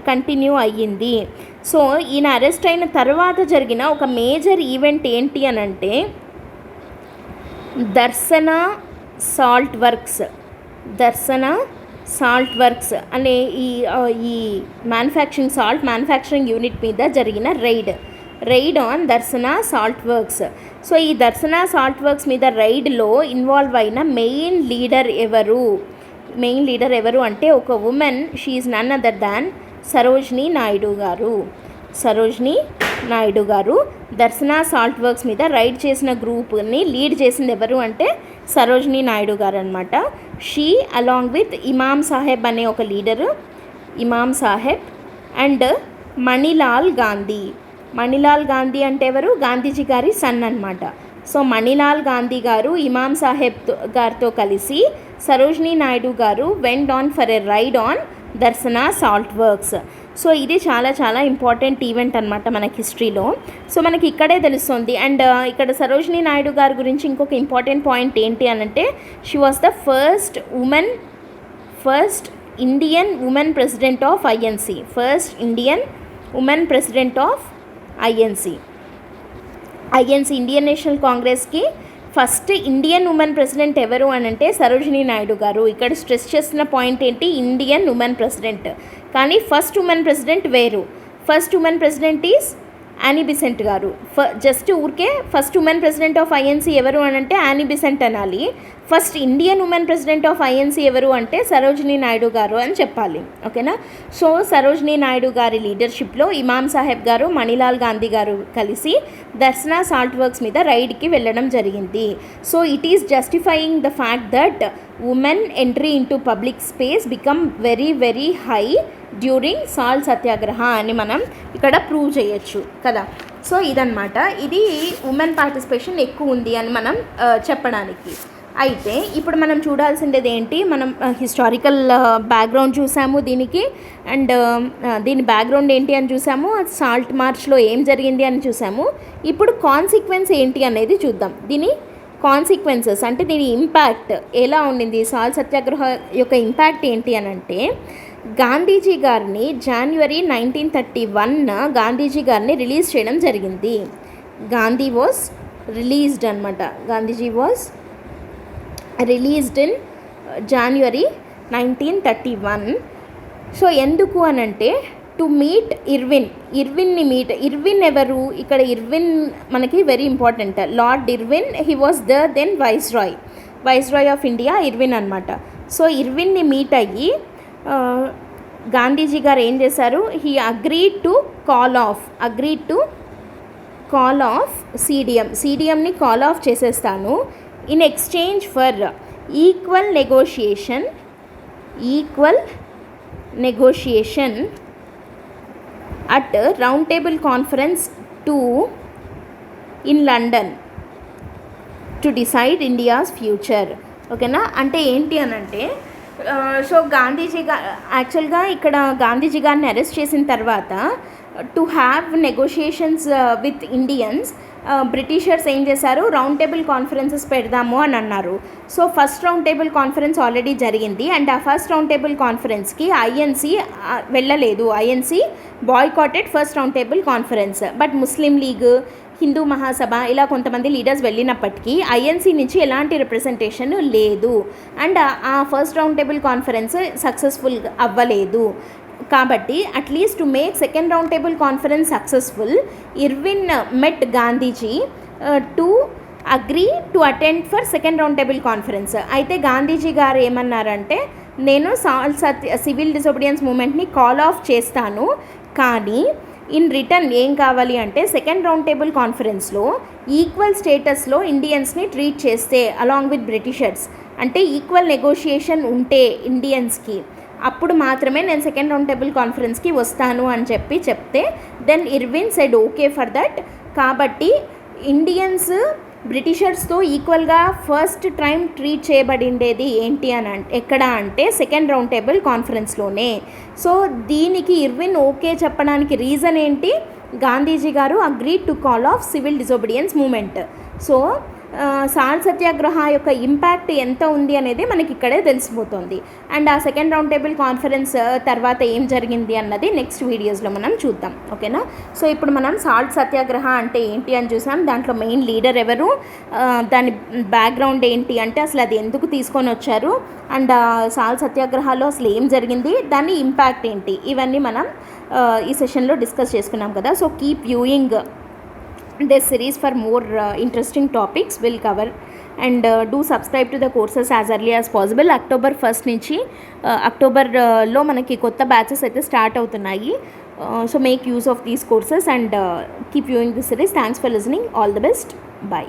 [SPEAKER 1] కంటిన్యూ అయ్యింది. సో ఈయన అరెస్ట్ అయిన తర్వాత జరిగిన ఒక మేజర్ ఈవెంట్ ఏంటి అని అంటే దర్శన సాల్ట్ వర్క్స్ అనే ఈ సాల్ట్ మ్యానుఫ్యాక్చరింగ్ యూనిట్ మీద జరిగిన raid on Dharasana salt works. So ఈ దర్శన సాల్ట్ వర్క్స్ మీద రైడ్లో ఇన్వాల్వ్ అయిన మెయిన్ లీడర్ ఎవరు అంటే ఒక women. She is none other than Sarojini Naidu garu Dharasana salt works మీద రైడ్ చేసిన గ్రూప్ని లీడ్ చేసింది ఎవరు అంటే సరోజినీ నాయుడు గారు అనమాట. షీ అలాంగ్ విత్ ఇమామ్ సాహెబ్ అనే ఒక leader, Imam Saheb and Manilal Gandhi అంటే ఎవరు? గాంధీజీ గారి సన్ అనమాట. సో మణిలాల్ గాంధీ గారు ఇమామ్ సాహెబ్ గారితో కలిసి Sarojini Naidu garu went on for a raid on Dharasana salt works. So ఇది చాలా చాలా ఇంపార్టెంట్ ఈవెంట్ అనమాట మనకి హిస్టరీలో. సో మనకి ఇక్కడే తెలుస్తుంది. అండ్ ఇక్కడ సరోజినీ నాయుడు గారి గురించి ఇంకొక ఇంపార్టెంట్ పాయింట్ ఏంటి అని అంటే, she was the first Indian women president of INC. Indian national కాంగ్రెస్కి ఫస్ట్ ఇండియన్ ఉమెన్ ప్రెసిడెంట్ ఎవరు అని అంటే సరోజినీ నాయుడు గారు. ఇక్కడ స్ట్రెస్ చేస్తున్న పాయింట్ ఏంటి? Indian women president. కానీ ఫస్ట్ ఉమెన్ ప్రెసిడెంట్ వేరు. First women president is Annie Besant garu. Just ఊరికే first women president of INC ఎవరు అని అంటే యానీ బిసెంట్ అనాలి. First Indian women president of INC ఎవరు అంటే సరోజినీ నాయుడు గారు అని చెప్పాలి. ఓకేనా? సో సరోజినీ నాయుడు గారి లీడర్షిప్లో ఇమామ్ సాహెబ్ గారు, మణిలాల్ గాంధీ గారు కలిసి దర్శన సాల్ట్ వర్క్స్ మీద రైడ్కి వెళ్ళడం జరిగింది. So it is justifying the fact that women entry into public space become very very high during salt satyagraha అని మనం ఇక్కడ ప్రూవ్ చేయొచ్చు కదా. సో ఇదన్నమాట, ఇది ఉమెన్ పార్టిసిపేషన్ ఎక్కువ ఉంది అని మనం చెప్పడానికి. అయితే ఇప్పుడు మనం చూడాల్సిందేది ఏంటి? మనం హిస్టారికల్ బ్యాక్గ్రౌండ్ చూసాము దీనికి, అండ్ దీని బ్యాక్గ్రౌండ్ ఏంటి అని చూసాము, సాల్ట్ మార్చ్లో ఏం జరిగింది అని చూసాము. ఇప్పుడు కాన్సిక్వెన్స్ ఏంటి అనేది చూద్దాం. దీని కాన్సిక్వెన్సెస్ అంటే దీని ఇంపాక్ట్ ఎలా ఉండింది, సాల్ట్ సత్యాగ్రహ యొక్క ఇంపాక్ట్ ఏంటి అని అంటే, గాంధీజీ గారిని January 1931 గాంధీజీ గారిని రిలీజ్ చేయడం జరిగింది. గాంధీ వాజ్ రిలీజ్డ్ అనమాట. Gandhiji was released in January 1931. So ఎందుకు అనంటే టు మీట్ ఇర్విన్ని మీట్. ఇర్విన్ ఎవరు? ఇక్కడ ఇర్విన్ మనకి very important. Lord Irwin, he was the then viceroy of India Irwin అనమాట. సో ఇర్విన్ని మీట్ అయ్యి గాంధీజీ గారు ఏం చేశారు? He agreed to call off సిడిఎంని కాల్ ఆఫ్ చేసేస్తాను in exchange for equal negotiation at round table conference 2 in London to decide India's future. ఓకేనా? అంటే ఏంటి అనంటే, సో యాక్చువల్గా ఇక్కడ గాంధీజీ గారిని అరెస్ట్ చేసిన తర్వాత to have negotiations with Indians, Britishers ఏం చేశారు? రౌండ్ టేబుల్ కాన్ఫరెన్సెస్ పెడదాము అని అన్నారు. So first round table conference already జరిగింది, అండ్ ఆ ఫస్ట్ రౌండ్ టేబుల్ కాన్ఫరెన్స్కి ఐఎన్సీ వెళ్ళలేదు. INC boycotted first round table conference. But Muslim League, Hindu Mahasabha ఇలా కొంతమంది లీడర్స్ వెళ్ళినప్పటికీ ఐఎన్సీ నుంచి ఎలాంటి రిప్రజెంటేషన్ లేదు. అండ్ ఆ first round table conference successful అవ్వలేదు. కాబట్టి at least to make second round table conference successful, Irwin met Gandhiji to agree to attend for second round table conference. అయితే గాంధీజీ గారు ఏమన్నారంటే, నేను సివిల్ డిసొబీడియన్స్ మూమెంట్ని కాల్ ఆఫ్ చేస్తాను, కానీ ఇన్ రిటర్న్ ఏం కావాలి అంటే సెకండ్ రౌండ్ టేబుల్ కాన్ఫరెన్స్లో ఈక్వల్ స్టేటస్లో ఇండియన్స్ని ట్రీట్ చేస్తే అలాంగ్ విత్ బ్రిటిషర్స్, అంటే ఈక్వల్ నెగోషియేషన్ ఉంటే ఇండియన్స్కి, అప్పుడు మాత్రమే నేను సెకండ్ రౌండ్ టేబుల్ కాన్ఫరెన్స్కి వస్తాను అని చెప్తే then Irwin said okay for that. కాబట్టి ఇండియన్స్ బ్రిటిషర్స్తో ఈక్వల్గా ఫస్ట్ టైం ట్రీట్ చేయబడిండేది ఏంటి అని ఎక్కడ అంటే సెకండ్ రౌండ్ టేబుల్ కాన్ఫరెన్స్లోనే. సో దీనికి ఇర్విన్ ఓకే చెప్పడానికి రీజన్ ఏంటి? Gandhiji garu agreed to call off civil disobedience movement. So salt satyagraha యొక్క ఇంపాక్ట్ ఎంత ఉంది అనేది మనకి ఇక్కడే తెలిసిపోతుంది. అండ్ ఆ సెకండ్ రౌండ్ టేబుల్ కాన్ఫరెన్స్ తర్వాత ఏం జరిగింది అన్నది నెక్స్ట్ వీడియోస్లో మనం చూద్దాం. ఓకేనా? సో ఇప్పుడు మనం సాల్ట్ సత్యాగ్రహ అంటే ఏంటి అని చూసాం. దాంట్లో మెయిన్ లీడర్ ఎవరు, దాని బ్యాక్గ్రౌండ్ ఏంటి, అంటే అసలు అది ఎందుకు తీసుకొని వచ్చారు, అండ్ సాల్ట్ సత్యాగ్రహాలో అసలు ఏం జరిగింది, దాని ఇంపాక్ట్ ఏంటి, ఇవన్నీ మనం ఈ సెషన్లో డిస్కస్ చేసుకున్నాం కదా. So keep viewing this series for more interesting topics will cover, and do subscribe to the courses as early as possible. October 1st నుంచి అక్టోబర్లో మనకి కొత్త బ్యాచెస్ అయితే స్టార్ట్ అవుతున్నాయి. So make use of these courses and keep viewing this series. Thanks for listening. All the best. By.